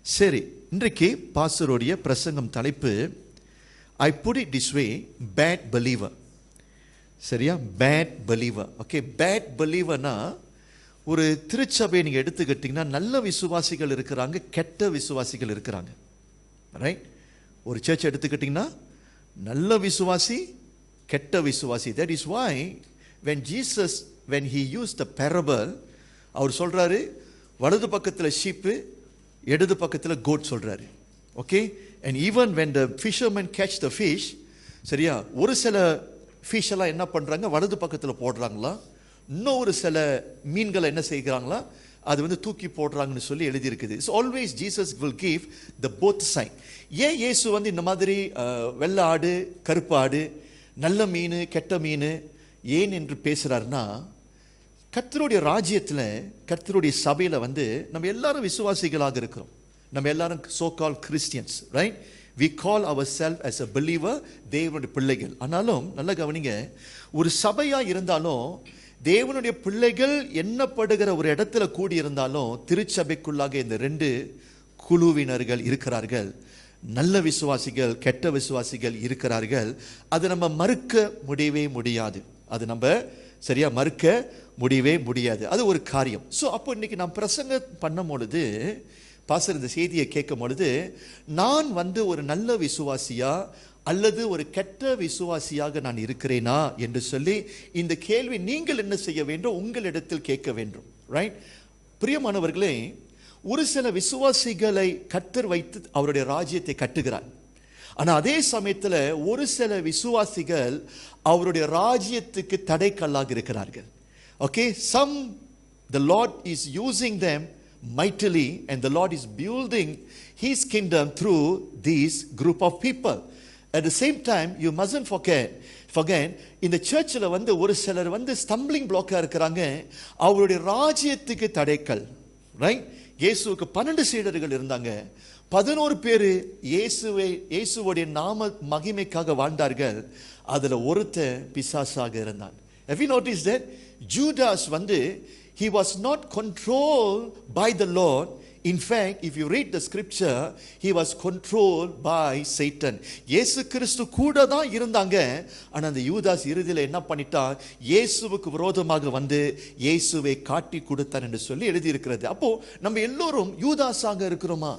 சரி, இன்றைக்கு பாஸ்டருடைய பிரசங்கம் தலைப்பு I put it this way, bad believer. சரியா? Bad believer. ஓகே, பேட் பிலீவர்னா ஒரு திருச்சபையை நீங்கள் எடுத்துக்கிட்டிங்கன்னா நல்ல விசுவாசிகள் இருக்கிறாங்க, கெட்ட விசுவாசிகள் இருக்கிறாங்க. ரைட்? ஒரு சர்ச் எடுத்துக்கிட்டிங்கன்னா நல்ல விசுவாசி, கெட்ட விசுவாசி. That is why when Jesus when he used the parable, அவர் சொல்றாரு வலது பக்கத்தில் ஷீப்பு, இடது பக்கத்தில் கோட் சொல்றாரு. Okay, and even when the fishermen catch the fish, சரியா, ஒரு சில ஃபிஷ் எல்லாம் என்ன பண்றாங்க, வலது பக்கத்தில் போடுறாங்களா, இன்னொரு சில மீன்களை என்ன செய்கிறாங்களா, அது தூக்கி போடுறாங்கன்னு சொல்லி எழுதியிருக்குது. It's always Jesus will give the both sign. ஏன் இயேசு இந்த மாதிரி வெள்ளை ஆடு, கருப்பு ஆடு, நல்ல மீன், கெட்ட மீன் ஏன் என்று பேசுறாருன்னா, கர்த்தருடைய ராஜ்யத்தில், கர்த்தருடைய சபையில் நம்ம எல்லாரும் விசுவாசிகளாக இருக்கிறோம். நம்ம எல்லாரும் so call Christians, right? we call ourselves as a believer, தேவனுடைய பிள்ளைகள். ஆனாலும் நல்ல கவனிங்க, ஒரு சபையா இருந்தாலும், தேவனுடைய பிள்ளைகள் எண்ணப்படுகிற ஒரு இடத்துல கூடி இருந்தாலும், திருச்சபைக்குள்ளாக இந்த ரெண்டு குழுவினர்கள் இருக்கிறார்கள். நல்ல விசுவாசிகள், கெட்ட விசுவாசிகள் இருக்கிறார்கள். அது நம்ம மறுக்க முடியவே முடியாது. அது நம்ம சரியா மறுக்க முடியவே முடியாது. அது ஒரு காரியம். ஸோ அப்போ இன்னைக்கு நான் பிரசங்கம் பண்ணும் பொழுது, பாஸ்டர் இந்த செய்தியை கேட்கும் பொழுது, நான் ஒரு நல்ல விசுவாசியா அல்லது ஒரு கெட்ட விசுவாசியாக நான் இருக்கிறேனா என்று சொல்லி இந்த கேள்வி நீங்கள் என்ன செய்ய வேண்டும், உங்களிடத்தில் கேட்க வேண்டும். ரைட்? பிரியமானவர்களே, ஒரு சில விசுவாசிகளை கர்த்தர் வைத்து அவருடைய ராஜ்யத்தை கட்டுகிறார். ஆனால் அதே சமயத்தில் ஒரு சில விசுவாசிகள் அவருடைய ராஜ்யத்துக்கு தடைக்கல்லாக இருக்கிறார்கள். Okay, some the Lord is using them mightily and the Lord is building his kingdom through these group of people. At the same time, you mustn't forget இந்த சர்ச்சில் ஒரு சிலர் ஸ்டம்பிளிங் பிளாக்காக இருக்கிறாங்க, அவருடைய ராஜ்யத்துக்கு தடைக்கல். ரைட்? இயேசுவுக்கு 12 சீடர்கள் இருந்தாங்க. 11 பேர் இயேசுவுடைய நாம மகிமைக்காக வாழ்ந்தார்கள். அதுல ஒருத்தன் பிசாசாக இருந்தான். Have you noticed that? Judas he was not controlled by the Lord. In fact, if you read the scripture, he was controlled by Satan. இயேசு கிறிஸ்து கூட தான் இருந்தாங்க. ஆனா அந்த யூதாஸ் இறுதியில் என்ன பண்ணிட்டான், இயேசுவுக்கு விரோதமாக இயேசுவை காட்டி கொடுத்தான் என்று சொல்லி எழுதி இருக்கிறது. அப்போ நம்ம எல்லோரும் யூதாஸாக இருக்கிறோமா?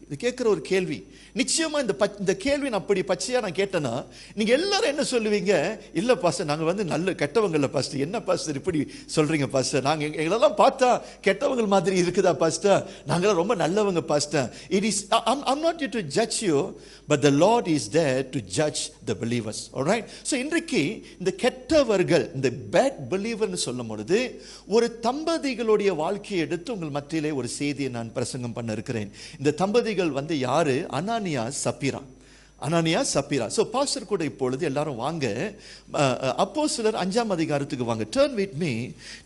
இது கேட்கிற ஒரு கேள்வி. நிச்சயமா இந்த கேள்வி நான் அப்படி பச்சையா நான் கேட்டேன்னா, நீங்க எல்லாரும் என்ன சொல்லுவீங்க, இல்ல பாஸ்டர் நாங்க நல்ல கெட்டவங்கல்ல பாஸ்டர். என்ன பாஸ்டர் இப்படி சொல்றீங்க பாஸ்டர், நாங்க எங்களெல்லாம் பார்த்தா கெட்டவங்க மாதிரி இருக்குதா பாஸ்டர், நாங்களாம் ரொம்ப நல்லவங்க pastor. It is I'm not here to judge you, but the Lord is there to judge the believers. All right? So இன்றைக்கு இந்த கெட்டவர்கள், இந்த bad believer னு சொல்லும் பொழுது, ஒரு தம்பதிகளுடைய வாழ்க்கையை எடுத்து உங்கள் மத்தியிலே ஒரு செய்தியை நான் பிரசங்கம் பண்ண இருக்கிறேன். இந்த தம்பதிகள் யாரு? அனானியா, சப்பீரா. அனானியா, சப்பீரா. சோ பாஸ்டர் கூட இப்பொழுது எல்லாரும் வாங்க, அப்போஸ்தலர் 5ஆம் அதிகாரத்துக்கு வாங்க. Turn with me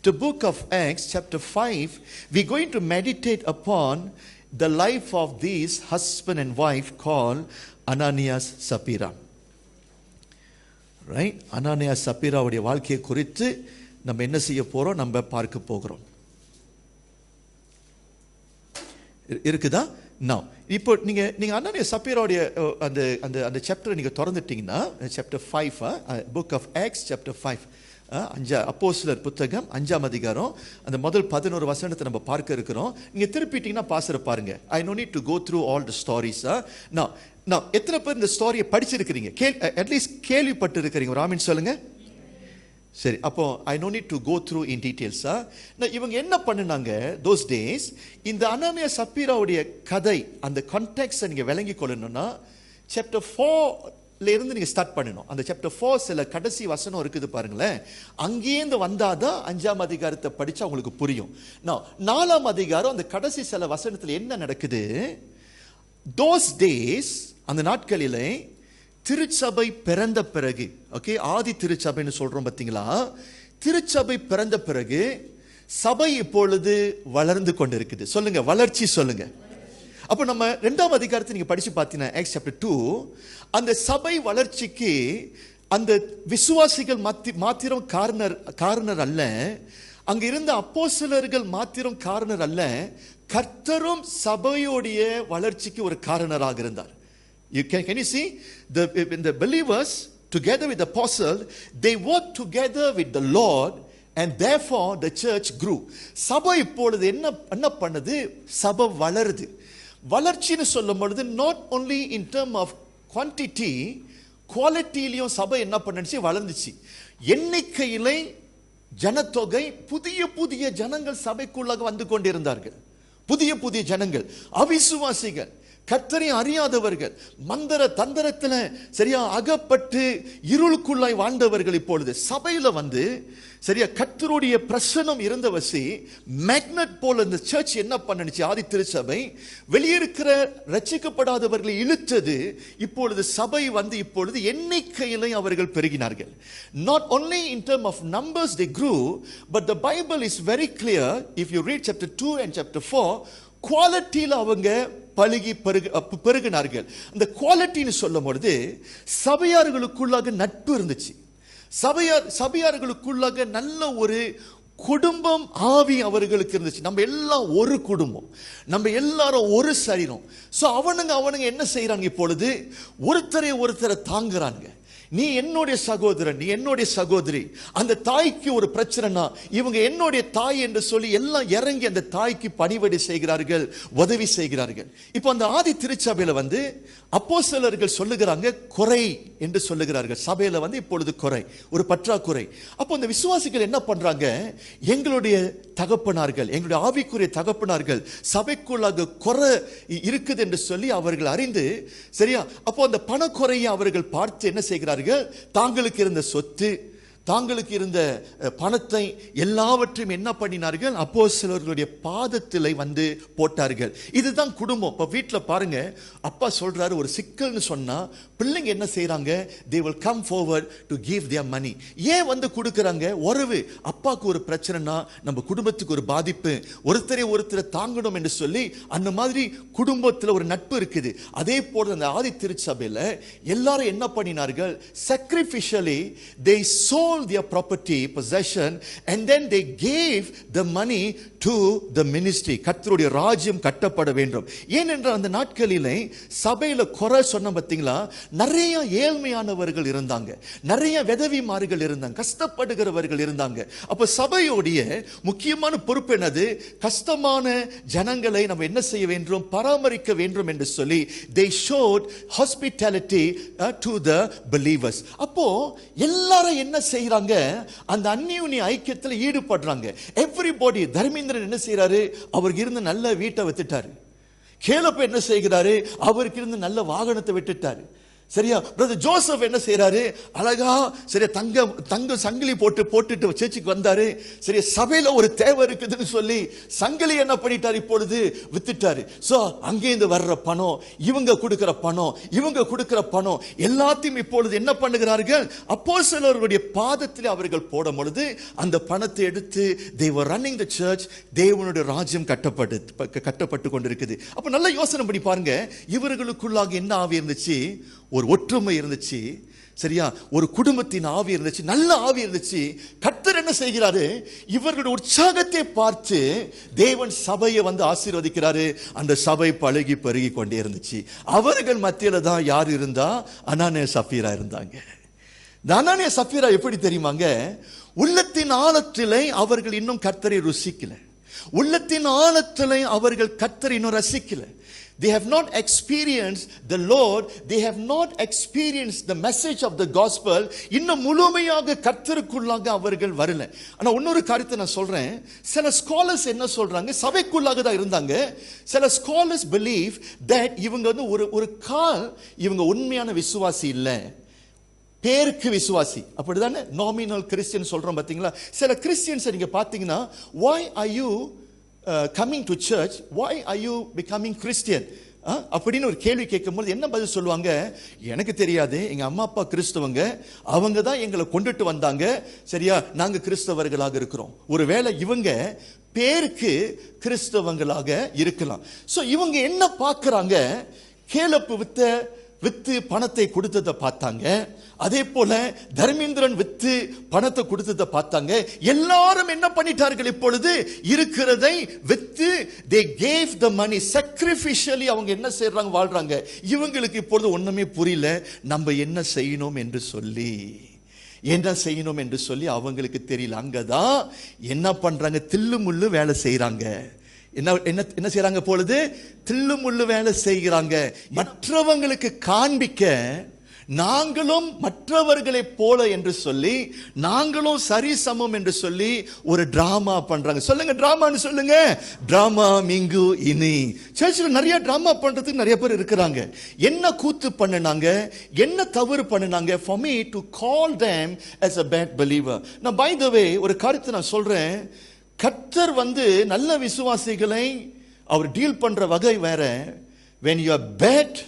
to book of Acts chapter 5. We going to meditate upon the life of these husband and wife called Ananias, Sapphira. Right? Ananias, Sapphira உடைய வாழ்க்கையை குறித்து நம்ம என்ன செய்ய போறோம், நம்ம பார்க்க போகிறோம். இருக்குதா? Now, இப்போ நீங்க அனானியா சப்பீராவுடைய அந்த சாப்டர் நீங்க திறந்துட்டீங்கன்னா, chapter 5, book of Acts chapter 5, அப்போஸ்தலர் புத்தகம் 5ஆம் அதிகாரம் அந்த முதல் 11 வசனத்தை நம்ம பார்க்க இருக்கிறோம். நீங்க திருப்பிட்டீங்கன்னா பாஸ்டர் பாருங்க. I no need to go through all the stories. Now எத்தனை பேர் இந்த ஸ்டோரியை படிச்சிருக்கிறீங்க, அட்லீஸ்ட் கேள்விப்பட்டு இருக்கிறீங்க? ஒரு ஆமீன் சொல்லுங்க. சரி, அப்போ I no need to go through in டீட்டெயில்ஸா. இவங்க என்ன பண்ணினாங்க தோஸ் டேஸ், இந்த அனானியா சப்பீராவுடைய கதை, அந்த கான்டெக்ஸ்ட் நீங்க விளங்கி கொள்ளணும்னா சாப்டர் 4ல இருந்து நீங்க ஸ்டார்ட் பண்ணணும். அந்த சாப்டர் 4 சில கடைசி வசனம் இருக்குது பாருங்களேன், அங்கேருந்து வந்தாதான் 5ஆம் அதிகாரத்தை படிச்சா உங்களுக்கு புரியும். 4ஆம் அதிகாரம் அந்த கடைசி சில வசனத்தில் என்ன நடக்குது, தோஸ் டேஸ், அந்த நாட்களிலே திருச்சபை பிறந்த பிறகு, ஓகே, ஆதி திருச்சபைன்னு சொல்றோம் பாத்தீங்களா, திருச்சபை பிறந்த பிறகு சபை இப்பொழுது வளர்ந்து கொண்டிருக்குது. சொல்லுங்க, வளர்ச்சி சொல்லுங்க. அப்ப நம்ம 2ஆம் அதிகாரத்தை நீங்க படிச்சு பார்த்தீங்கன்னா, Acts chapter 2, அந்த சபை வளர்ச்சிக்கு அந்த விசுவாசிகள் மாத்திரம் காரணர் அல்ல, அங்க இருந்த அப்போஸ்தலர்கள் மாத்திரம் காரணர் அல்ல, கர்த்தரும் சபையோடைய வளர்ச்சிக்கு ஒரு காரணராக இருந்தார். Can you see the believers together with the apostle, they worked together with the Lord and therefore the church grew. சபை இப்பொழுது என்ன பண்ணுது? சபை வளருது. வளர்ச்சின்னு சொல்லும் பொழுது not only in term of quantity, குவாலிட்டியிலையும் சபை என்ன பண்ணுச்சு? வளர்ந்துச்சு. எண்ணிக்கையிலே ஜனத்தொகை, புதிய புதிய ஜனங்கள் சபைக்குள்ளாக வந்து கொண்டிருந்தார்கள். புதிய புதிய ஜனங்கள், அவிசுவாசிகள், கர்த்தரை அறியாதவர்கள், மந்திர தந்திரத்துல சரியா அகப்பட்டு இருளுக்குள்ளாய் வாழ்ந்தவர்கள் இப்பொழுது சபையில வந்து சரியா கர்த்தருடைய பிரசன்னம் இருந்தவசி மேக்னட் போல இந்த சர்ச் என்ன பண்ணுச்சு? ஆதி திருச்சபை வெளியிருக்கிற ரட்சிக்கப்படாதவர்களை இழுத்தது. இப்பொழுது சபை வந்து இப்பொழுது எண்ணிக்கையிலே அவர்கள் பெருகினார்கள். Not only in terms of numbers they grew, but the Bible is very clear. If you read chapter 2 and chapter 4, குவாலிட்டியில் அவங்க பழுகி பெருகினார்கள். அந்த குவாலிட்டின்னு சொல்லும் பொழுது சபையார்களுக்குள்ளாக நட்பு இருந்துச்சு. சபையார்களுக்குள்ளாக நல்ல ஒரு குடும்பம் ஆவி அவர்களுக்கு இருந்துச்சு. நம்ம எல்லாம் ஒரு குடும்பம், நம்ம எல்லாரும் ஒரு சரீரம். சோ அவனுங்க என்ன செய்யறாங்க? இப்பொழுது ஒருத்தரை தாங்குறாங்க. நீ என்னுடைய சகோதரன், நீ என்னுடைய சகோதரி. அந்த தாய்க்கு ஒரு பிரச்சனைனா இவங்க என்னுடைய தாய் என்று சொல்லி எல்லாம் இறங்கி அந்த தாய்க்கு பணிவிடை செய்கிறார்கள், உதவி செய்கிறார்கள். இப்போ அந்த ஆதி திருச்சபையில வந்து அப்போஸ்தலர்கள் சொல்லுகிறாங்க குறை என்று சொல்லுகிறார்கள். சபையில வந்து இப்பொழுது குறை, ஒரு பற்றாக்குறை. அப்போ அந்த விசுவாசிகள் என்ன பண்றாங்க? எங்களுடைய தகப்பனார்கள், எங்களுடைய ஆவிக்குரிய தகப்பனார்கள் சபைக்குள்ளாக குறை இருக்குது என்று சொல்லி அவர்கள் அறிந்து சரியா, அப்போ அந்த பணக்குறையை அவர்கள் பார்த்து என்ன செய்கிறார்கள்? தாங்களுக்கு இருந்த சொத்து, தாங்களுக்கு இருந்த பணத்தை எல்லாவற்றையும் என்ன பண்ணினார்கள்? அப்போஸ்தலர்களுடைய பாதத்திலே வந்து போட்டார்கள். இதுதான் குடும்பம். இப்ப வீட்டுல பாருங்க, அப்பா சொல்றாரு ஒரு சிக்கல்னு சொன்னா பிள்ளைங்க என்ன செய்யறாங்க? they will come forward to give their money. ஏன் வந்து கொடுக்கறாங்க? உறவு. அப்பாக்கு ஒரு பிரச்சனைனா நம்ம குடும்பத்துக்கு ஒரு பாதிப்பு, ஒருத்தரை தாங்கணும் என்று சொல்லி அந்த மாதிரி குடும்பத்துல ஒரு நட்பு இருக்குது. அதே போல அந்த ஆதி திருச்சபையில எல்லாரும் என்ன பண்ணினார்கள்? sacrificially they sold their property possession and then they gave the money to the ministry. கர்த்தருடைய ராஜ்யம் கட்டப்பட வேண்டும். ஏனென்றால் அந்த நாட்களிலே சபையில குறை சொன்ன பார்த்தீங்களா, நிறைய ஏழ்மையானவர்கள் இருந்தாங்க, நிறைய விதவிமார்கள் இருந்தாங்க, கஷ்டப்படுகிறவர்கள் இருந்தாங்க. அப்ப சபையோடைய முக்கியமான பொறுப்பு என்னது? கஷ்டமான ஜனங்களை நம்ம என்ன செய்ய வேண்டும்? பராமரிக்க வேண்டும் என்று சொல்லி they showed hospitality to the believers. அப்போ எல்லாரும் என்ன செய்ய அந்த அந்நியுனி ஐக்கியத்தில் ஈடுபடுறாங்க. எவ்ரிபடி. தர்மேந்திரன் என்ன செய்யறாரு? அவருக்கு இருந்த நல்ல வீட்டை வித்துட்டாரு. கேலப்ப என்ன செய்கிறாரு? அவருக்கு இருந்த நல்ல வாகனத்தை விட்டுட்டாரு. சரியா? பிரதர் ஜோசப் என்ன செய்யறாரு? அழகா சரியா தங்க சங்கிலி போட்டுட்டு சர்ச்சுக்கு வந்தாரு. சரியா, சபையில ஒரு தேவை இருக்குதுன்னு சொல்லி சங்கிலி என்ன பண்ணிட்டாரு? இப்பொழுது வித்துட்டாரு. சோ அங்கேருந்து வர்ற பணம், இவங்க கொடுக்கிற பணம் எல்லாத்தையும் இப்பொழுது என்ன பண்ணுகிறார்கள்? அப்போஸ்தலர்களுடைய பாதத்தில் அவர்கள் போடும் பொழுது அந்த பணத்தை எடுத்து they were running the church. தேவனுடைய ராஜ்யம் கட்டப்பட்டு கொண்டிருக்குது. அப்ப நல்ல யோசனை பண்ணி பாருங்க, இவர்களுக்குள்ளாக என்ன ஆவி இருந்துச்சு? ஒரு ஒற்றுமை இருந்துச்சு. சரியா, ஒரு குடும்பத்தின் ஆவி இருந்துச்சு, நல்ல ஆவி இருந்துச்சு. கர்த்தர் என்ன செய்கிறாரு? இவர்களுடைய உற்சாகத்தை பார்த்து தேவன் சபையை வந்து ஆசீர்வதிக்கிறாரு. அந்த சபை பழகி பெருகி கொண்டே இருந்துச்சு. அவர்கள் மத்தியில தான் யார் இருந்தா? அனானியா சப்பீரா இருந்தாங்க. இந்த அனானியா சப்பீரா எப்படி தெரியுமாங்க? உள்ளத்தின் ஆழத்திலே அவர்கள் இன்னும் கர்த்தரை ருசிக்கல. உள்ளத்தின் ஆழத்திலே அவர்கள் கர்த்தரை இன்னும் ரசிக்கல. They have not experienced the Lord. They have not experienced the message of the gospel. இன்னும் முழுமையாக கர்த்தருக்குள்ளாக அவர்கள் வரல. ஆனா இன்னொரு காரியத்தை நான் சொல்றேன். சில ஸ்காலர்ஸ் என்ன சொல்றாங்க? சபைக்குள்ளாக தான் இருந்தாங்க. சில ஸ்காலர்ஸ் believe that இவங்க வந்து ஒரு கால் இவங்க உண்மையான விசுவாசி இல்ல, பேருக்கு விசுவாசி. அப்படிதானே நாமினல் கிறிஸ்டியன் சொல்றோம் பாத்தீங்களா? சில கிறிஸ்டியன்ஸ் நீங்க பாத்தீங்கன்னா, why are you coming to church? Why are you becoming Christian? அப்படின்னு ஒரு கேள்வி கேட்கும்போது என்ன பதில் சொல்லுவாங்க? எனக்கு தெரியாது, எங்க அம்மா அப்பா கிறிஸ்தவங்க, அவங்க தான் எங்களை கொண்டுட்டு வந்தாங்க. சரியா, நாங்க கிறிஸ்தவர்களாக இருக்கிறோம். ஒருவேளை இவங்க பேருக்கு கிறிஸ்தவங்களாக இருக்கலாம். சோ இவங்க என்ன பார்க்கறாங்க? கேலப்பு வித்த வித்து பணத்தை கொடுத்ததை பார்த்தாங்க. அதே போல தர்மேந்திரன் வித்து பணத்தை கொடுத்ததை பார்த்தாங்க. எல்லாரும் என்ன பண்ணிட்டார்கள்? இப்பொழுது இருக்கிறதை with they gave the money sacrificially. அவங்க என்ன செய்றாங்க? வாழ்றாங்க. இவங்களுக்கு இப்பொழுது ஒண்ணுமே புரியல. நம்ம என்ன செய்யணும் என்று சொல்லி அவங்களுக்கு தெரியல. அங்கதான் என்ன பண்றாங்க? தில்லு முள்ளு வேலை செய்யறாங்க. என்ன செய்யறாங்க? பொழுது தில்லு முள்ளு வேலை செய்கிறாங்க. மற்றவங்களுக்கு காண்பிக்க நாங்களும் மற்றவர்களை போல என்று சொல்லி, நாங்களும் சரி சமம் என்று சொல்லி ஒரு டிராமா பண்றாங்க. சொல்லுங்க, டிராமான்னு சொல்லுங்க. டிராமா மிங்கு இனி சர்ச்சில் நிறைய டிராமா பண்றதுக்கு நிறைய பேர் இருக்கிறாங்க. என்ன கூத்து பண்ணினாங்க? என்ன தவறு பண்ணினாங்க? For me to call them as a bad believer. நான் by the way ஒரு கருத்து நான் சொல்றேன். கர்த்தர் நல்ல விசுவாசிகளை அவர் டீல் பண்ற வகை வேற. when you are bad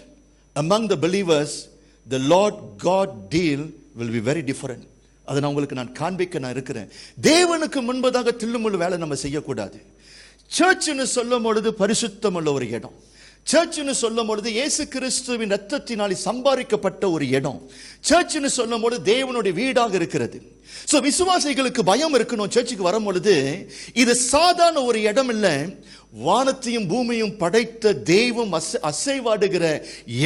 among the believers, the Lord God deal will be very different. அதை நான் உங்களுக்கு காண்பிக்க இருக்கிறேன். தேவனுக்கு முன்பதாக தில்லுமுள்ளு வேலை நம்ம செய்யக்கூடாது. சர்ச்னு சொல்லும் பொழுது பரிசுத்தம் உள்ள ஒரு இடம். சர்ச்னு சொல்லும் பொழுது இயேசு கிறிஸ்துவின் ரத்தத்தினால் சம்பாதிக்கப்பட்ட ஒரு இடம். சர்ச்னு சொல்லும் பொழுது தேவனுடைய வீடாக இருக்கிறது. சோ விசுவாசிகளுக்கு பயம் இருக்கணும். சர்ச்சுக்கு வரும் பொழுது இது சாதாரண ஒரு இடம் இல்லை, வானத்தையும் பூமியும் படைத்த தெய்வம் அசைவாடுகிற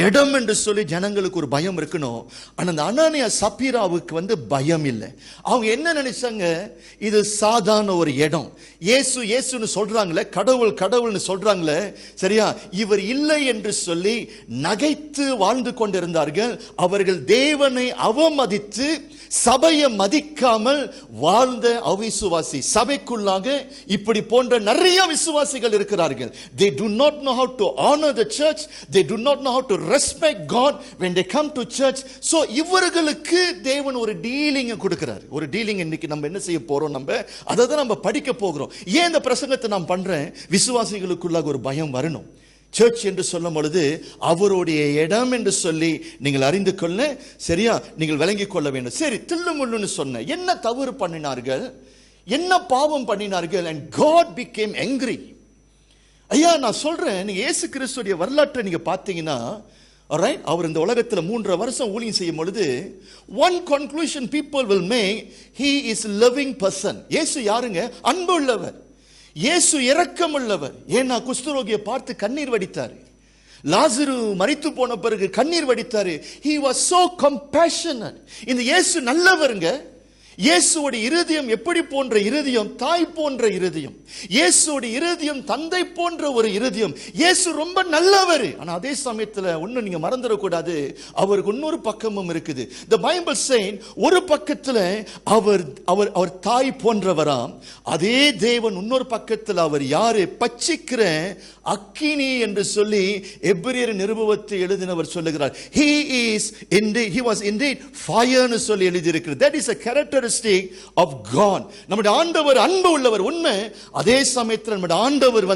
இடம் என்று சொல்லி ஜனங்களுக்கு ஒரு பயம் இருக்கணும். ஆனா அந்த அனானியா சப்பீராவுக்கு பயம் இல்லை. அவங்க என்ன நினைச்சாங்க? இது சாதாரண ஒரு இடம். இயேசுன்னு சொல்றாங்களே, கடவுள்னு சொல்றாங்களே, சரியா? இவர் இல்லை என்று சொல்லி நகைத்து வாழ்ந்து கொண்டிருந்தார்கள். அவர்கள் தேவனை அவமதித்து சபையை மதிக்காமல் வாழ்ந்த அவிசுவாசி. சபைக்குள்ளாக இப்படி போன்ற நிறைய விசுவாசிகள் இருக்கிறார்கள். They do not know how to honor the church. They do not know how to respect God when they come to church. So இவர்களுக்கு தேவன் ஒரு டீலிங் கொடுக்கிறார். ஒரு டீலிங் இன்னைக்கு நம்ம என்ன செய்ய போறோம்? நம்ம அதை தான் நம்ம படிக்க போகிறோம். ஏன் இந்த பிரசங்கத்தை நான் பண்றேன்? விசுவாசிகளுக்குள்ளாக ஒரு பயம் வரணும். சர்ச் என்று சொல்லும் பொழுது அவருடைய இடம் என்று சொல்லி நீங்கள் அறிந்து கொள்ள, சரியா? நீங்கள் விளங்கிக் கொள்ள வேண்டும். சரி, தில்லுமுள்ளுன்னு சொன்ன என்ன தவறு பண்ணினார்கள்? என்ன பாவம் பண்ணினார்கள்? And God became angry. ஐயா நான் சொல்றேன், நீங்க இயேசு கிறிஸ்துடைய வரலாற்றை நீங்க பார்த்தீங்கன்னா, alright, அவர் இந்த உலகத்தில் 3.5 வருஷம் ஊழியம் செய்யும் பொழுது one conclusion people will make, he is loving person. இயேசு யாருங்க? அன்பு உள்ளவர். இயேசு இரக்கமுள்ளவர். ஏன்னா குஷ்டரோகியை பார்த்து கண்ணீர் வடித்தார். லாசரு மரித்து போன பிறகு கண்ணீர் வடித்தாரு. he was so compassionate. இந்த இயேசு நல்லவருங்க. இயேசுவோட இருதயம் எப்படி போன்ற இருதயம்? தாய் போன்ற இருதயம். இயேசுவோட இருதயம் தந்தை போன்ற ஒரு இருதயம். இயேசு ரொம்ப நல்லவர். ஆனா அதே சமயத்துல ஒண்ணு நீங்க மறந்துடக்கூடாது, அவருக்கு இன்னொரு பக்கமும் இருக்குது. the Bible saying ஒரு பக்கத்துல அவர் தாய் போன்றவராம். அதே தேவன் இன்னொரு பக்கத்துல அவர் யாரு? பச்சிக்கிற அக்கினி என்று சொல்லி எபிரேயர் நிருபத்தை எழுதினவர் சொல்லுகிறார். he was indeed fire னு சொல்லி எழுதி இருக்கிறது. that is a character of God. நம்முடைய ஆண்டவர் அன்பு உள்ளவர் உண்மை. அதே சமயத்தில் நம்முடைய ஆண்டவர்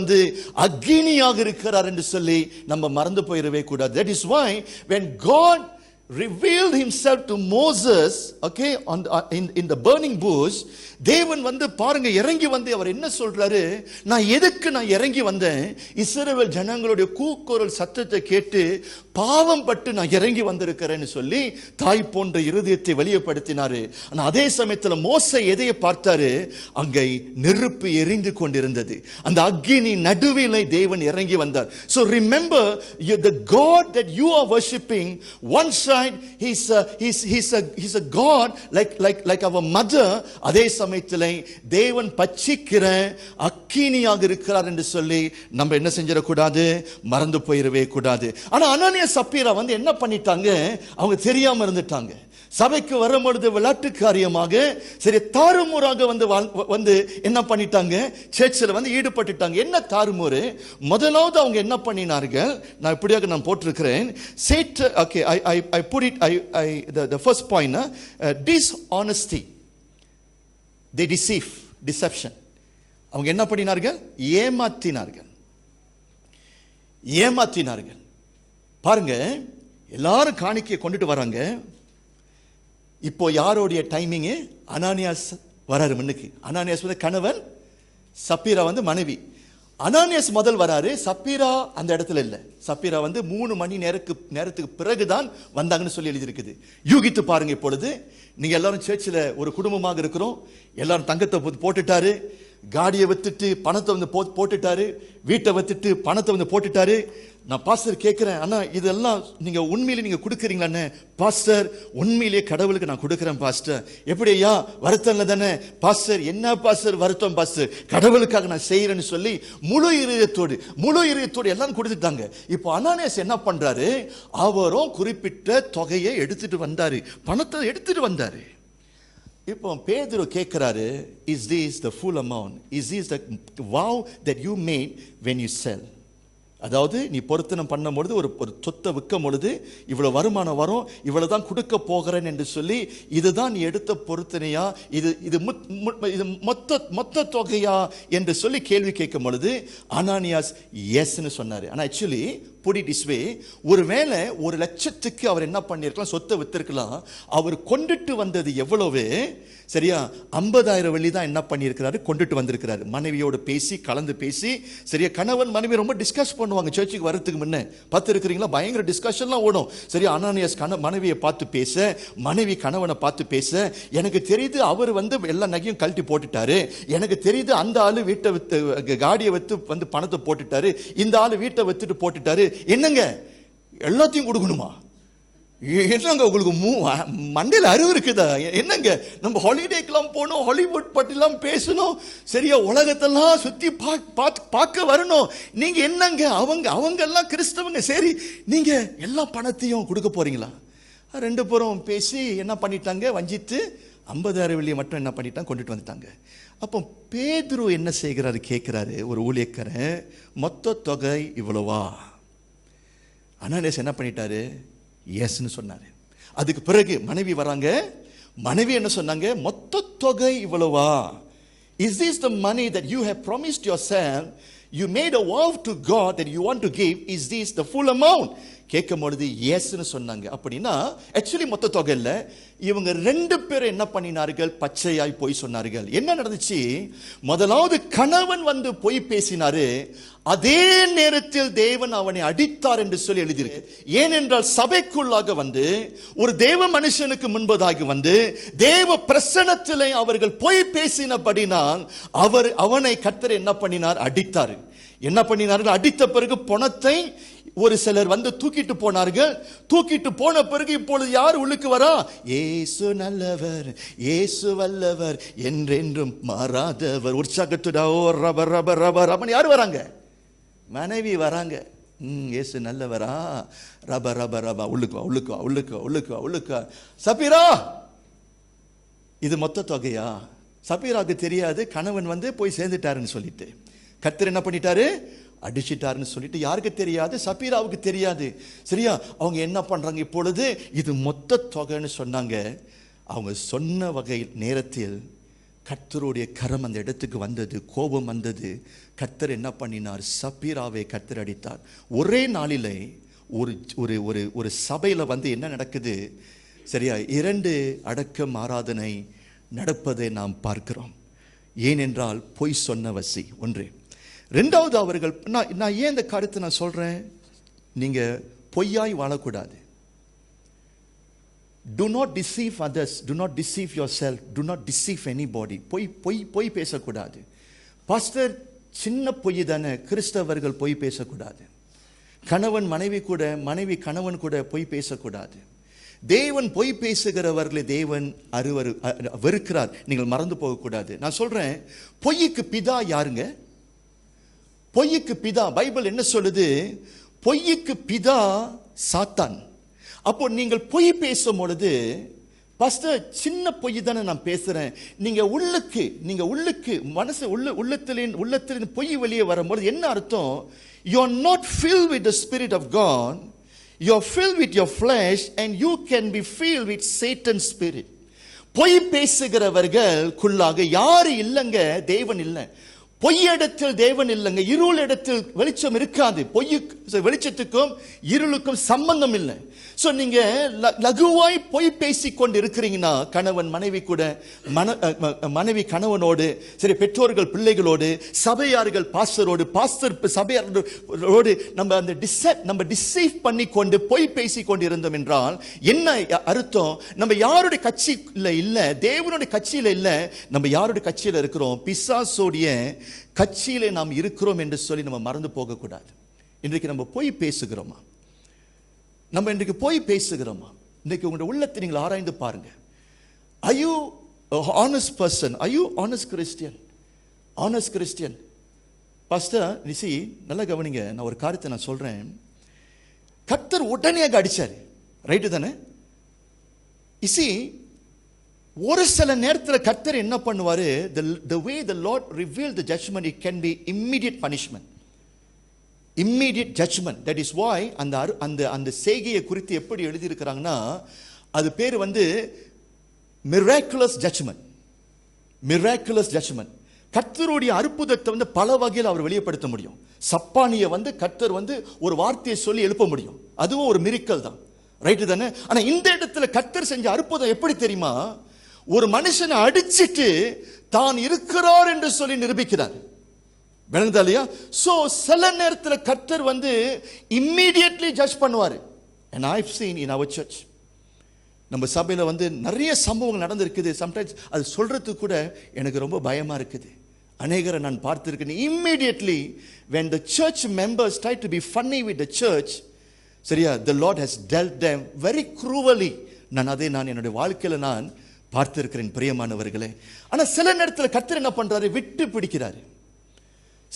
அக்கினியாக இருக்கிறார் என்று சொல்லி நம்ம மறந்து போயிடவே கூடாது. That is why when God revealed himself to Moses, okay, in the burning bush, தேவன் பாருங்க இறங்கி அவர் என்ன சொல்றாரு? நான் இறங்கி வந்தேன்? இஸ்ரவேல் ஜனங்களுடைய கூக்குரல் சத்தத்தை கேட்டு பாவம் பட்டு நான் இறங்கி வந்திருக்கிறேன்னு சொல்லி தாய் போன்ற இருதயத்தை வெளிப்படுத்தினாரு. ஆனா அதே சமயத்தில் மோசே எதையை பார்த்தாரு? அங்கே நெருப்பு எரிந்து கொண்டிருந்தது. அந்த அக்கினி நடுவிலே தேவன் இறங்கி வந்தார். So remember, the God that you are worshiping, one side he's a God like our mother. அதே சமயத்திலே தேவன் பச்சிக்கிற அக்கினியாக இருக்கிறார் என்று சொல்லி நம்ம என்ன செஞ்சிடக்கூடாது? மறந்து போயிடவே கூடாது. ஆனா அனனியா சப்பீரா என்ன பண்ணிட்டாங்க? அவங்க தெரியாம இருந்துட்டாங்க. சபைக்கு வரும்பொழுது விளையாட்டு காரியமாக சரி தாறுமுறாக என்ன பண்ணிட்டாங்க? சர்ச்சில் ஈடுபட்டுட்டாங்க. என்ன தாறுமுறை? முதலாவது அவங்க என்ன பண்ணினார்கள்? நான் இப்படியாக நான் போட்டிருக்கிறேன். okay, I put it, the first point, dishonesty. They deceive, deception. அவங்க என்ன பண்ணினார்கள்? ஏமாத்தினார்கள். பாருங்க, எல்லாரும் காணிக்கையை கொண்டுட்டு வராங்க. இப்போ யாரோடைய டைமிங்? அனானியாஸ் வராரு முன்னுக்கு. அனானியாஸ் கணவன், சப்பீரா மனைவி. அனானியாஸ் முதல் வராரு, சப்பீரா அந்த இடத்துல இல்ல. சப்பீரா வந்து 3 மணி நேரத்துக்கு பிறகுதான் வந்தாங்கன்னு சொல்லி எழுதியிருக்குது. யூகித்து பாருங்க. இப்பொழுது நீங்க எல்லாரும் சர்ச்சில் ஒரு குடும்பமாக இருக்கிறோம். எல்லாரும் தங்கத்தை போட்டுட்டாரு, காடியை வித்துட்டு பணத்தை வந்து போட்டுட்டாரு, வீட்டை வித்துட்டு பணத்தை வந்து போட்டுட்டாரு. நான் பாஸ்டர் கேட்கிறேன், அண்ணா இதெல்லாம் நீங்க உண்மையிலே நீங்க கொடுக்குறீங்களான்னு? பாஸ்டர் உண்மையிலேயே கடவுளுக்கு நான் கொடுக்குறேன் பாஸ்டர். எப்படி ஐயா, வருத்தம் இல்லை தானே? பாஸ்டர் என்ன பாஸ்டர் வருத்தம் பாஸ்டர், கடவுளுக்காக நான் செய்யறேன்னு சொல்லி முழு இதயத்தோடு எல்லாம் கொடுத்துட்டாங்க. இப்போ அனானியாஸ் என்ன பண்றாரு, அவரும் குறிப்பிட்ட தொகையை எடுத்துட்டு வந்தாரு, பணத்தை எடுத்துட்டு வந்தாரு. இப்போ பேதுரு கேட்கிறாரு, is this the full amount? Is this the vow that you made when you sell? அதாவது நீ பொருத்தனம் பண்ணும்பொழுது ஒரு சொத்தை விற்கும் பொழுது இவ்வளவு வருமானம் வரும், இவ்வளவு தான் கொடுக்க போகிறேன் என்று சொல்லி, இதுதான் நீ எடுத்த பொருத்தனையா, இது மொத்த தொகையா என்று சொல்லி கேள்வி கேட்கும் பொழுது அனானியாஸ் எஸ்ன்னு சொன்னாரு. ஆனா actually put it this way, ஒருவேளை 1 லட்சத்துக்கு அவர் என்ன பண்ணிருக்கலாம், சொத்தை வித்திருக்கலாம். அவர் கொண்டுட்டு வந்தது எவ்வளவு? சரியா 50,000 வெள்ளி தான் என்ன பண்ணியிருக்கிறாரு, கொண்டுட்டு வந்திருக்கிறாரு. மனைவியோடு பேசி கலந்து பேசி, சரியா கணவன் மனைவி ரொம்ப டிஸ்கஸ் பண்ணுவாங்க சர்ச்சுக்கு வரதுக்கு முன்ன. பார்த்து இருக்கிறீங்களா, பயங்கர டிஸ்கஷன்லாம் ஓடும். சரியா அனானியாஸ் மனைவியை பார்த்து பேச, மனைவி கணவனை பார்த்து பேச, எனக்கு தெரியுது அவர் வந்து எல்லா நகையும் கழட்டி போட்டுட்டாரு, எனக்கு தெரியுது அந்த ஆளு வீட்டை வித்து காடியை வித்து வந்து பணத்தை போட்டுட்டாரு, இந்த ஆளு வீட்டை வித்துட்டு போட்டுட்டாரு. என்னங்க எல்லாத்தையும் கொடுக்கணுமா? என்னங்க உங்களுக்கு மண்டையில் அறிவு இருக்குதா? என்னங்க நம்ம ஹாலிடேக்கெல்லாம் போகணும், ஹாலிவுட் பற்றிலாம் பேசணும், சரியா உலகத்தெல்லாம் சுற்றி பார்க்க வரணும். நீங்க என்னங்க அவங்க எல்லாம் கிறிஸ்தவங்க, சரி நீங்க எல்லா பணத்தையும் கொடுக்க போறீங்களா? 2 பேரும் பேசி என்ன பண்ணிட்டாங்க, வஞ்சித்து 50,000 வெள்ளியை மட்டும் என்ன பண்ணிட்டாங்க, கொண்டுட்டு வந்துட்டாங்க. அப்போ பேதுரு என்ன செய்கிறாரு கேட்கிறாரு, ஒரு ஊழியக்காரன், மொத்த தொகை இவ்வளவா? அனானியாஸ் என்ன பண்ணிட்டாரு, எஸ்ன்னு சொன்னாரு. அதுக்கு பிறகு மனைவி வராங்க, மனைவி என்ன சொன்னாங்க, மொத்த தொகை இவ்வளவா? Is this the money that you have promised yourself? You made a vow to God that you want to give. Is this the full amount? கேட்கும் பொழுது எஸ்ன்னு சொன்னாங்க. அப்படின்னா ஆக்சுவலி மொத்த தொகை இல்லை. இவங்க 2 பேரும் என்ன பண்ணினார்கள், பச்சையாய் போய் சொன்னார்கள். என்ன நடந்துச்சு, முதலாவது கணவன் வந்து போய் பேசினாரு, அதே நேரத்தில் தேவன் அவனை அடித்தார் என்று சொல்லி எழுதியிருக்கு. ஏனென்றால் சபைக்குள்ளாக வந்து ஒரு தேவ மனுஷனுக்கு முன்பதாக வந்து தேவ பிரசன்னத்திலே அவர்கள் போய் பேசினபடினால் அவனை கர்த்தர் என்ன பண்ணினார், அடித்தார். என்ன பண்ணினார்கள், அடித்த பிறகு பணத்தை ஒரு சிலர் வந்து தூக்கிட்டு போனார்கள். தூக்கிட்டு போன பிறகு இப்பொழுது யார் உள்ளுக்கு வரா, இயேசு நல்லவர், இயேசு வல்லவர், என்றென்றும் மாறாதவர், உற்சாகத்துடா ஓ ரப ரப ரப ரபன் யார் வராங்க, மனைவி வராங்க. இயேசு நல்லவரா, ரப ரப ரபா, உள்ளுக்கு சபீரா இது மொத்த தொகையா? சபீராவுக்கு தெரியாது கணவன் வந்து போய் சேர்ந்துட்டாருன்னு சொல்லிட்டு. கர்த்தர் என்ன பண்ணிட்டாரு, அடிச்சிட்டாருன்னு சொல்லிட்டு. யாருக்கு தெரியாது, சபீராவுக்கு தெரியாது. சரியா அவங்க என்ன பண்றாங்க, இப்பொழுது இது மொத்த தொகைன்னு சொன்னாங்க. அவங்க சொன்ன வகை நேரத்தில் கர்த்தருடைய கரம் அந்த இடத்துக்கு வந்தது, கோபம் வந்தது. கர்த்தர் என்ன பண்ணினார், சபீராவை கர்த்தர் அடித்தார். ஒரே நாளிலே ஒரு சபையில வந்து என்ன நடக்குது, சரியா 2 அடக்கம் ஆராதனை நடப்பதை நாம் பார்க்கிறோம். ஏனென்றால் பொய் சொன்ன வசி ஒன்று. 2வது அவர்கள், நான் ஏன் இந்த கருத்தை நான் சொல்றேன், நீங்க பொய்யாய் வாழக்கூடாது. Do not deceive others, do not deceive yourself, do not deceive anybody. பொய் பேசக்கூடாது. பாஸ்டர் சின்ன பொய் தானே, கிறிஸ்தவர்கள் பொய் பேசக்கூடாது. கணவன் மனைவி கூட, மனைவி கணவன் கூட பொய் பேசக்கூடாது. தேவன் பொய் பேசுகிறவர்களை தேவன் வெறுக்கிறார், நீங்கள் மறந்து போகக்கூடாது. நான் சொல்றேன், பொய்யுக்கு பிதா யாருங்க? பொய்யுக்கு பிதா பைபிள் என்ன சொல்லுது, பொய்யுக்கு பிதா சாத்தான். அப்போ நீங்கள் பொய் பேசும் பொழுது, பாஸ்டர் சின்ன பொய் தானே நான் பேசுறேன், நீங்க உள்ளுக்கு மனசு உள்ளத்திலிருந்து பொய் வெளியே வரும்போது என்ன அர்த்தம், you are not filled with the spirit of God, you are filled with your flesh and you can be filled with Satan's spirit. பொய் பேசுகிறவர்களுக்குள்ளாக யாரு இல்லைங்க, தேவன் இல்லை. பொய்யிடத்தில் தேவன் இல்லைங்க, இருள் இடத்தில் வெளிச்சம் இருக்காது. வெளிச்சத்துக்கும் இருளுக்கும் சம்பந்தம் இல்லை. ஸோ நீங்க லகுவாய் பொய் பேசி கொண்டு இருக்கிறீங்கன்னா, கணவன் மனைவி கூட, மனைவி கணவனோடு, சரி பெற்றோர்கள் பிள்ளைகளோடு, சபையார்கள் பாஸ்டரோடு, பாஸ்டர் சபையாரோடு நம்ம டிசைவ் பண்ணி கொண்டு பொய் பேசி கொண்டு இருந்தோம் என்றால் என்ன அர்த்தம்? நம்ம யாருடைய கட்சியில இல்ல, தேவனுடைய கட்சியில இல்ல, நம்ம யாருடைய கட்சியில இருக்கிறோம்? பிசாசோடைய கட்சியிலே நாம் இருக்கிறோம் என்று சொல்லி நம்ம மறந்து போகக்கூடாது. இன்றைக்கு நம்ம போய் பேசுகிறோமா? நம்ம இன்றைக்கு போய் பேசுகிறோமா? இன்றைக்கு உங்களுடைய உள்ளத்தை நீங்கள் ஆராய்ந்து பாருங்க. Are you a honest person? Are you honest Christian? Honest Christian. Pastor Nisi நல்லா கவனிங்க, நான் ஒரு காரியத்தை நான் சொல்றேன். கர்த்தர் உடனே அடிச்சாரு, ரைட்டு தானே? இசி ஒரு சில நேரத்தில் கர்த்தர் என்ன பண்ணுவாரு? the way the Lord revealed the judgment, it can be immediate punishment, immediate judgment. That is why அந்த செய்கையை குறித்து எப்படி எழுதி இருக்கிறாங்கன்னா, அது பேர் miraculous judgment. miraculous judgment. கர்த்தருடைய அற்புதத்தை பல வகையில் அவர் வெளிப்படுத்த முடியும். சப்பானியை கர்த்தர் ஒரு வார்த்தையை சொல்லி எழுப்ப முடியும். அதுவும் ஒரு மிரிக்கல் தான், ரைட்டு தானே? ஆனா இந்த இடத்துல கர்த்தர் செஞ்ச அற்புதம் எப்படி தெரியுமா? ஒரு மனுஷனை அடிச்சிட்டு தான் இருக்கிறார் என்று சொல்லி நிரூபிக்கிறார். விளங்குதா இல்லையா? சோ சில நேரத்தில் கர்த்தர் immediately ஜட்ஜ் பண்ணுவாரு. and I've seen in our church, நம்ம சபையில நிறைய சம்பவங்கள் நடந்திருக்குது. சம்டைம்ஸ் அது சொல்றதுக்கு கூட எனக்கு ரொம்ப பயமா இருக்குது. அநேகரை நான் பார்த்திருக்கேன். immediately when the church members try to be funny with the church, சரியா, the Lord has dealt them very cruelly. நான் என்னுடைய வாழ்க்கையில நான் பார்த்திருக்கிறேன் பிரியமானவர்களே. ஆனா சில நேரத்தில் கர்த்தர் என்ன பண்றாரு? விட்டு பிடிக்கிறாரு.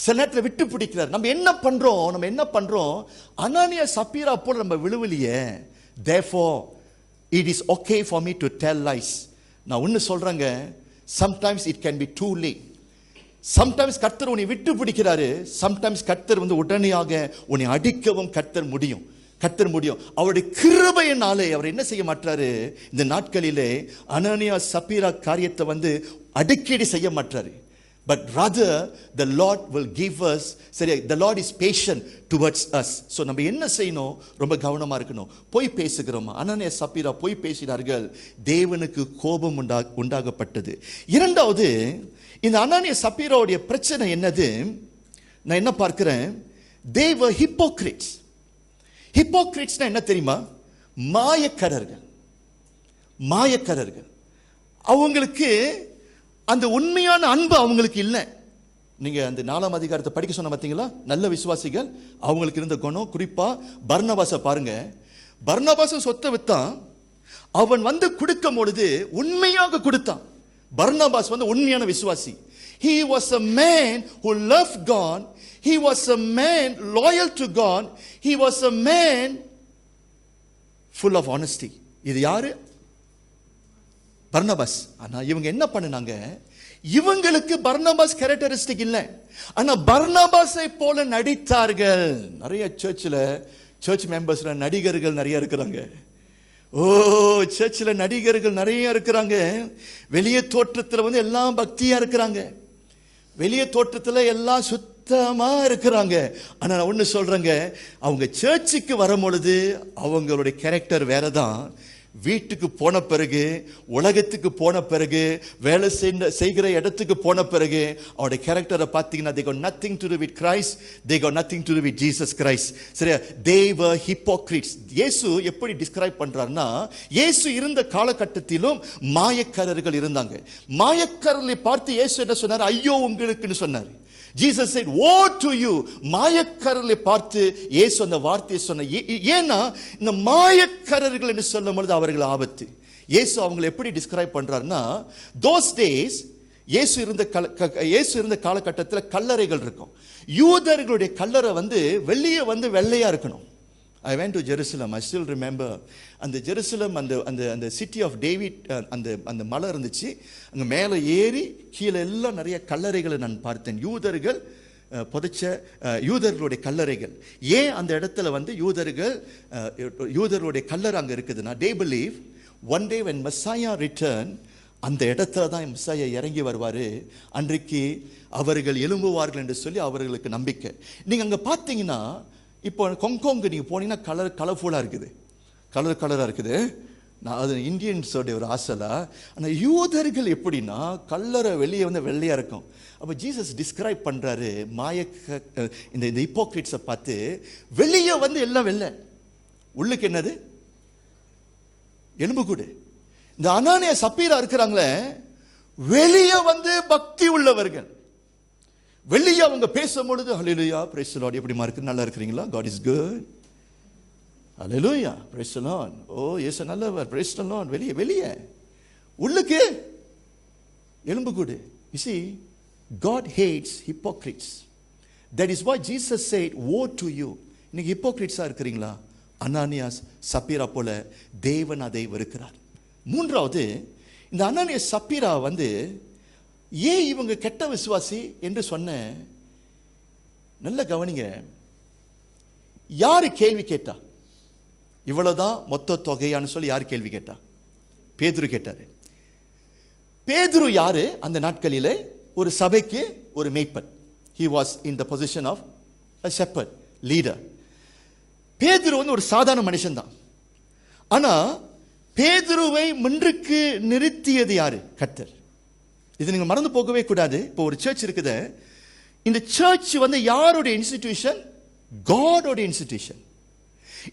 சில நேரத்தில் விட்டு பிடிக்கிறார். நம்ம என்ன பண்றோம்? அனானியா சப்பீரா போல நம்ம விழுவலியே. therefore it is okay for me to tell lies. நான் ஒன்னு சொல்றேங்க, sometimes it can be too late. sometimes கர்த்தர் உன்னை விட்டு பிடிக்கிறாரு. sometimes கர்த்தர் உடனடியாக உன்னை அடிக்கவும் கர்த்தர் முடியும். அவருடைய கிருபையினாலே அவர் என்ன செய்ய மாட்டாரு? இந்த நாட்களிலே அனனியா சப்பீரா காரியத்தை அடிக்கடி செய்ய மாட்டாரு. but rather the Lord will give us, சரி, the Lord is patient towards us. so நம்ம என்ன செய்யணும்? ரொம்ப கவனமா இருக்கணும். போய் பேசுகிறோமா? அனனியா சப்பீரா போய் பேசினார்கள், தேவனுக்கு கோபம் உண்டாகப்பட்டது. இரண்டாவது, இந்த அனனியா சப்பீராவுடைய பிரச்சனை என்னது? நான் என்ன பார்க்கிறேன்? they were hypocrites. ஹிப்போக்ரிட்ஸ்னா என்ன தெரியுமா? மாயக்காரர்கள். அவங்களுக்கு அந்த உண்மையான அன்பு அவங்களுக்கு இல்லை. நீங்க அந்த 4ஆம் அதிகாரத்தை படிக்க சொன்ன பார்த்தீங்களா? நல்ல விசுவாசிகள் அவங்களுக்கு இருந்த குணம். குறிப்பா பர்னபாஸை பாருங்க. பர்னபாஸை சொத்தை வித்தான். அவன் கொடுக்கும் பொழுது உண்மையாக கொடுத்தான். பர்னபாஸ் உண்மையான விசுவாசி. He was a man who loved God. He was a man loyal to God. He was a man full of honesty. இது யாரு? பர்னபாஸ். ஆனா இவங்க என்ன பண்ணுனாங்க? இவங்களுக்கு பர்னபாஸ் கேரக்டரிஸ்டிக் இல்லை. ஆனா பர்னபாஸை போல நடித்தார்கள். நிறைய சர்ச் மெம்பர்ஸ்ல நடிகர்கள் நிறைய இருக்கிறாங்க. சர்ச்சில் நடிகர்கள் நிறைய இருக்கிறாங்க. வெளியே தோற்றத்தில் எல்லாம் பக்தியா இருக்கிறாங்க. வெளியே தோற்றத்தில் எல்லாம் சுத்தமா இருக்கிறாங்க. ஆனா நான் ஒண்ணு சொல்றேங்க, அவங்க சர்ச்சுக்கு வரும் பொழுது அவங்களுடைய கேரக்டர் வேறதான். வீட்டுக்கு போன பிறகு, உலகத்துக்கு போன பிறகு, வேலை செய்கிற இடத்துக்கு போன பிறகு அவருடைய கேரக்டரை பார்த்தீங்கன்னா, they got nothing to do with Christ, they got nothing to do with Jesus Christ. சரியா? they were hypocrites. இயேசு எப்படி டிஸ்கிரைப் பண்றாருன்னா, இயேசு இருந்த காலகட்டத்திலும் மாயக்காரர்கள் இருந்தாங்க. மாயக்காரர்களை பார்த்து இயேசு என்ன சொன்னார்? ஐயோ உங்களுக்குன்னு சொன்னார். Jesus said, woe to you. மாயக்காரர்களை பார்த்து இயேசு அந்த வார்த்தையை சொன்னார். ஏன்னா இந்த மாயக்காரர்கள் என்று சொல்லும் பொழுது அவர்கள் ஆபத்து. இயேசு அவங்களை எப்படி டிஸ்கிரைப் பண்றாருன்னா, those days இயேசு இருந்த காலகட்டத்தில் கல்லறைகள் இருக்கும். யூதர்களுடைய கல்லறை வெளியே வெள்ளையா இருக்கணும். I went to Jerusalem. I still remember. அந்த ஜெருசலம் அந்த சிட்டி ஆஃப் டேவிட் அந்த மலை இருந்துச்சு. அங்கே மேலே ஏறி கீழே எல்லாம் நிறைய கல்லறைகளை நான் பார்த்தேன். யூதர்கள் புதைச்ச யூதர்களுடைய கல்லறைகள். ஏன் அந்த இடத்துல யூதர்களுடைய கல்லறை அங்கே இருக்குதுன்னா, they believe one day when Messiah return, அந்த இடத்துல தான் மெஸ்ஸாயா இறங்கி வருவார். அன்றைக்கு அவர்கள் எழும்புவார்கள் என்று சொல்லி அவர்களுக்கு நம்பிக்கை. நீங்கள் அங்கே பார்த்தீங்கன்னா இப்போ ஹாங்காங்கு நீங்கள் போனீங்கன்னா கலர்ஃபுல்லாக இருக்குது, கலராக இருக்குது. நான் அது இந்தியன்ஸோடைய ஒரு ஆசைலா. ஆனால் யூதர்கள் எப்படின்னா கல்லறை வெளியே வந்து வெள்ளையாக இருக்கும். அப்போ ஜீசஸ் டிஸ்கிரைப் பண்ணுறாரு இந்த ஹிப்போக்ரிட்ஸை பார்த்து, வெளியே வந்து எல்லாம் வெள்ளை, உள்ளுக்கு என்னது எலும்புக்கூடு. இந்த அனானியா சப்பீரா இருக்கிறாங்களே, வெளியே வந்து பக்தி உள்ளவர்கள், வெளியே அவங்க பேசும்பொழுது ஹல்லேலூயா பிரைஸ் தி லார்ட், எப்படிமா இருக்கு, நல்லா இருக்கிறீங்களா, God is good, hallelujah praise the Lord, oh இயேசு நல்லவர் பிரைஸ் தி லார்ட். வெளியே உள்ளுக்கு எலும்புக்கூடு. You see, God hates hypocrites. That is why Jesus said, woe to you. இன்னைக்கு ஹிப்போக்ரிட்ஸா இருக்கிறீங்களா? அனானியாஸ் சப்பீரா போல தேவன் அதை வெறுக்கிறார். மூன்றாவது, இந்த அனானியாஸ் சப்பீரா வந்து ஏன் இவங்க கெட்ட விசுவாசி என்று சொன்ன, நல்ல கவனிங்க, யாரு கேள்வி கேட்டா? இவ்வளவுதான் மொத்த தொகையான்னு சொல்லி யார் கேள்வி கேட்டா? பேதுரு கேட்டாரு. பேதுரு யாரு? அந்த நாட்களிலே ஒரு சபைக்கு ஒரு மேய்ப்பன். He was in the position of a shepherd, leader. பேதுரு வந்து ஒரு சாதாரண மனுஷன் தான். ஆனா பேதுருவை முன்றுக்கு நிறுத்தியது யாரு? கர்த்தர். இது நீங்க மறந்து போகவே கூடாது. இப்போ ஒரு சர்ச் இருக்குது, இந்த சர்ச் வந்து யாருடைய இன்ஸ்டிடியூஷன்? காடோட இன்ஸ்டிடியூஷன்.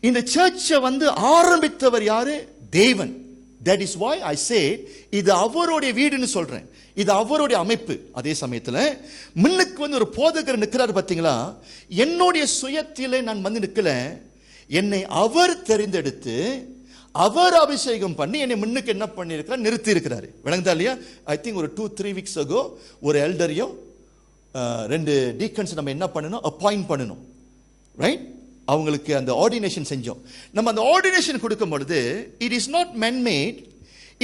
இந்த சர்ச்சை வந்து ஆரம்பித்தவர் யாரு? தேவன். That is why I say இது அவருடைய வீடுன்னு சொல்றேன், இது அவருடைய அமைப்பு. அதே சமயத்தில் முன்னுக்கு வந்து ஒரு போதகர் நிற்கிறார் பார்த்தீங்களா? என்னுடைய சுயத்திலே நான் வந்து நிற்கல, என்னை அவர் தெரிந்தெடுத்து அவர் அபிஷேகம் பண்ணி என்னை முன்னுக்கு என்ன பண்ணியிருக்கிறார்? நிறுத்தி இருக்கிறாரு. விளங்குதா இல்லையா? ஐ திங்க் ஒரு 2-3 weeks ago ஒரு எல்டரையும் 2 டீக்கன்ஸ் நம்ம என்ன பண்ணணும்? அப்பாயிண்ட் பண்ணணும், ரைட்? அவங்களுக்கு அந்த ஆர்டினேஷன் செஞ்சோம். நம்ம அந்த ஆர்டினேஷன் கொடுக்கும் பொழுது it is not man made,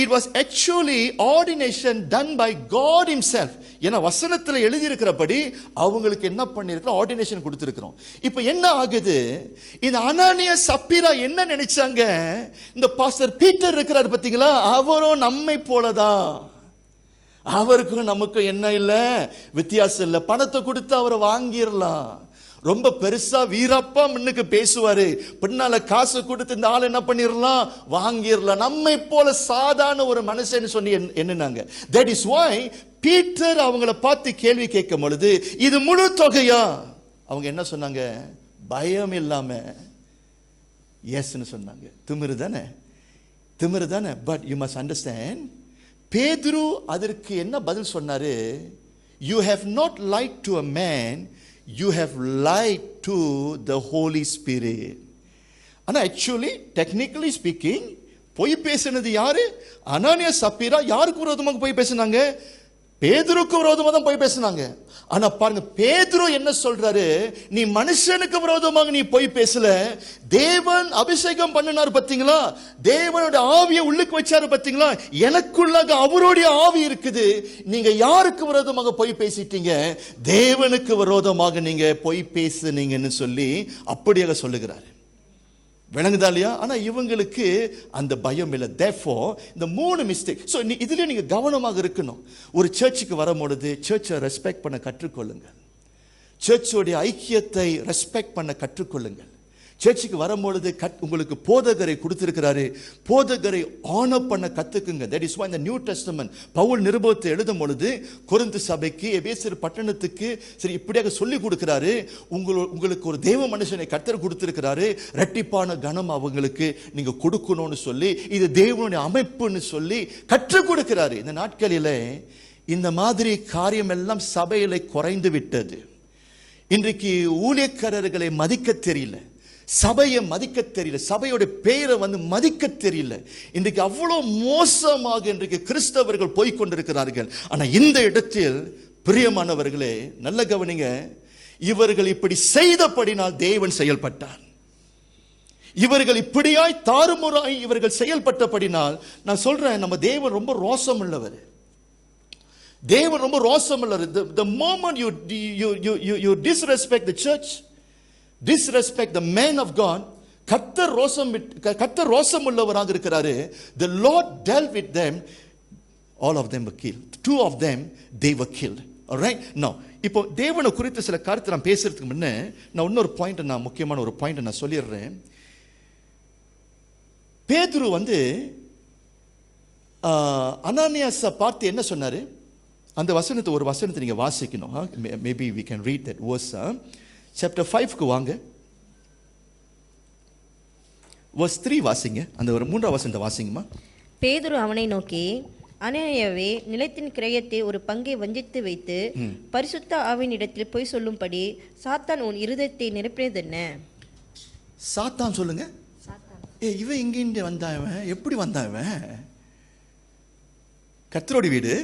it was actually ordination done by God himself. ஏன்னா வசனத்தில் எழுதியிருக்கிறபடி அவங்களுக்கு என்ன பண்ணிருக்கிறோம்? ஆர்டினேஷன் கொடுத்திருக்கிறோம். இப்போ என்ன ஆகுது? இந்த அனானியா சப்பீரா என்ன நினைச்சாங்க? இந்த பாஸ்டர் பீட்டர் இருக்கிறார் பார்த்தீங்களா, அவரும் நம்மை போலதான், அவருக்கும் நமக்கும் என்ன இல்லை, வித்தியாசம் இல்லை. பணத்தை கொடுத்து அவரை வாங்கிடலாம், ரொம்ப பெருசா வீரப்பா முன்னுக்கு பேசுவாரு, பின்னால காசு கொடுத்து இந்த ஆள் என்ன பண்ணிடலாம்? வாங்கிடலாம். நம்மை போல சாதாரண ஒரு மனுஷன் சொல்லி என்னன்னாங்க. That is why பீட்டர் அவங்கள பார்த்து கேள்வி கேட்கும் பொழுது இது முழு தொகையா? அவங்க என்ன சொன்னாங்க? பயம் இல்லாம எஸ்ன்னு சொன்னாங்க. திமிரு தானே. பட் யூ மஸ்ட் அண்டர்ஸ்டாண்ட், பேதுரு அதற்கு என்ன பதில் சொன்னாரு? You have not lied to a man, you have lied to the Holy Spirit. ஆனா actually technically speaking பொய் பேசினது யாரு? அனானியா சப்பீரா. யாருக்கு விரோதமாக பொய் பேசினாங்க? பேதுருக்கு விரோதமாக தான் பொய் பேசினாங்க. ஆனா பாருங்க, பேதுரு என்ன சொல்றாரு? நீ மனுஷனுக்கு விரோதமாக நீ பொய் பேசல, தேவன் அபிஷேகம் பண்ணினார் பாத்தீங்களா, தேவனுடைய ஆவியை உள்ளுக்கு வச்சாரு பாத்தீங்களா, எனக்குள்ளாக அவருடைய ஆவி இருக்குது, நீங்க யாருக்கு விரோதமாக பொய் பேசிட்டீங்க? தேவனுக்கு விரோதமாக நீங்க பொய் பேசுனீங்கன்னு சொல்லி அப்படியாக சொல்லுகிறாரு. விளங்குதா இல்லையா? ஆனா இவங்களுக்கு அந்த பயம் இல்லை. therefore இந்த 3 மிஸ்டேக். ஸோ இதுல நீங்க கவனமாக இருக்கணும். ஒரு சர்ச்சுக்கு வரும்பொழுது சர்ச்சை ரெஸ்பெக்ட் பண்ண கற்றுக்கொள்ளுங்கள், சர்ச்சோடைய ஐக்கியத்தை ரெஸ்பெக்ட் பண்ண கற்றுக்கொள்ளுங்கள். சர்ச்சுக்கு வரும்பொழுது உங்களுக்கு போதகரை கொடுத்திருக்கிறாரு, போதகரை ஆனர் பண்ண கத்துக்குங்க. தட் இஸ் வை இந்த நியூ டெஸ்டமென்ட் பவுல் நிருபத்தை எழுதும் பொழுது கொரிந்து சபைக்கு, எபேசியர் பட்டணத்துக்கு சரி இப்படியாக சொல்லி கொடுக்கிறாரு. உங்களுக்கு ஒரு தேவ மனுஷனை கர்த்தர் கொடுத்திருக்கிறாரு, இரட்டிப்பான கனம் அவங்களுக்கு நீங்க கொடுக்கணும்னு சொல்லி, இது தேவனுடைய அமைப்புன்னு சொல்லி கற்றுக் கொடுக்கிறாரு. இந்த நாட்களிலே இந்த மாதிரி காரியம் எல்லாம் சபையிலே குறைந்து விட்டது. இன்றைக்கு ஊழியக்காரர்களை மதிக்க தெரியல, சபையை மதிக்க தெரியல, சபையோட பெயரை வந்து மதிக்க தெரியல. இன்றைக்கு அவ்வளோ மோசமாக இன்றைக்கு கிறிஸ்தவர்கள் போய்கொண்டிருக்கிறார்கள். ஆனா இந்த இடத்தில் பிரியமானவர்களே நல்ல கவனிங்க, இவர்கள் இப்படி செய்தபடினால் தேவன் செயல்பட்டார். இவர்கள் இப்படியாய் தாறுமுறாய் இவர்கள் செயல்பட்டபடினால், நான் சொல்றேன், நம்ம தேவன் ரொம்ப ரோசம் உள்ளவர். தேவன் ரொம்ப ரோசம் உள்ளவர். The moment you disrespect the church, disrespect the man of God, கர்த்தர் ரோசம் உள்ளவராக இருக்கிறாரு. The Lord dealt with them all of them were killed. 2 of them, they were killed. All right? Now, இப்போ தேவனை குறித்து சில கருத்து நான் பேசுறதுக்கு முன்னே நான் இன்னொரு பாயிண்ட், நான் முக்கியமான ஒரு பாயிண்ட் நான் சொல்லிடுறேன். பேதுரு வந்து அனானியாஸை பார்த்து என்ன சொன்னாரு? அந்த வசனத்தை, ஒரு வசனத்தை நீங்க வாசிக்கணும். Maybe we can read that verse. Chapter 5க்கு வாங்க. verse 3 வாசிங்க. அந்த ஒரு 3ஆம் வசனத்தை வாசிங்கம்மா. பேதுரு அவனை நோக்கி, அனானியாவே, நிலத்தின் கிரயத்தை ஒரு பங்கை வஞ்சித்து வைத்து பரிசுத்த ஆவியினிடத்தில் போய் சொல்லும்படி சாத்தான் உன் இருதயத்தை நிரப்பினது என்ன? சாத்தான் சொல்லுங்க. இவன் எங்கிருந்து வந்தாவன்? எப்படி வந்தாவன்? கர்த்தருடைய வீடு,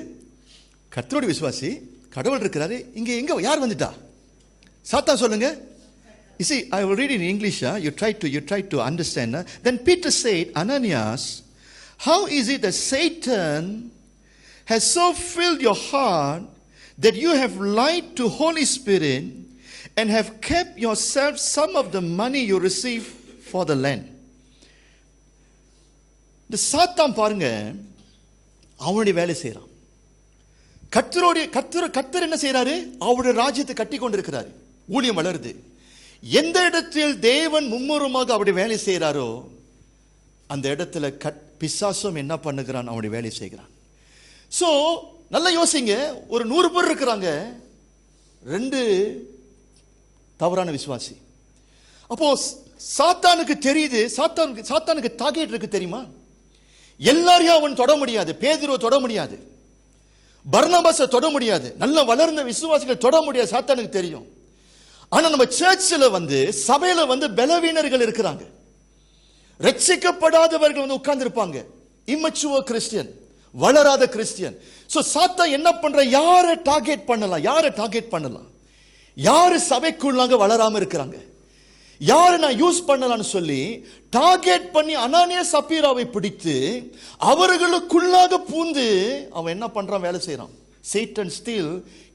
கர்த்தருடைய விசுவாசி, கடவுள் இருக்கிறாரு. இங்க எங்க யார் வந்துட்டா? சாத்தான் சொல்லுங்க. You see, I will read in English. You try to understand. Then Peter said, Ananias, how is it that Satan has so filled your heart that you have lied to Holy Spirit and have kept yourself some of the money you received for the land? இந்த சாத்தான் பாருங்க, அவனுடைய வேலை செய்யறான். கர்த்தர் என்ன செய்யறாரு? அவருடைய ராஜ்யத்தை கட்டி கொண்டிருக்கிறாரு. ஊழியம் வளருது. எந்த இடத்தில் தேவன் மும்முரமாக அவருடைய வேலை செய்யறாரோ அந்த இடத்துல பிசாசும் என்ன பண்ணுகிறான்? அவனுடைய வேலை செய்கிறான். சோ நல்லா யோசிங்க, ஒரு 100 பேர் இருக்கிறாங்க, 2 தவறான விசுவாசி. அப்போ சாத்தானுக்கு தெரியுது, சாத்தானுக்கு டார்கெட் இருக்கு தெரியுமா? எல்லாரையும் அவன் தொட முடியாது. பேதுருவை தொட முடியாது, பர்னபாஸை தொட முடியாது, நல்ல வளர்ந்த விசுவாசிகள் தொட முடியாது. சாத்தானுக்கு தெரியும். ஆனா நம்ம சர்ச்சில் சபையில பலவீனர்கள் இருக்கிறாங்க, ரட்சிக்கப்படாதவர்கள் உட்கார்ந்து இருப்பாங்க. இம்மச்சுவர் கிறிஸ்டியன், வளராத கிறிஸ்டியன். சோ சாத்தான் என்ன பண்ற? யாரை டார்கெட் பண்ணலாம்? யாரு சபைக்குள்ளாக வளராம இருக்கிறாங்க, யாரை நான் யூஸ் பண்ணலாம்னு சொல்லி டார்கெட் பண்ணி அனானியா சப்பீராவை பிடித்து அவர்களுக்குள்ளாக பூந்து அவன் என்ன பண்றான்? வேலை செய்யறான். Satan still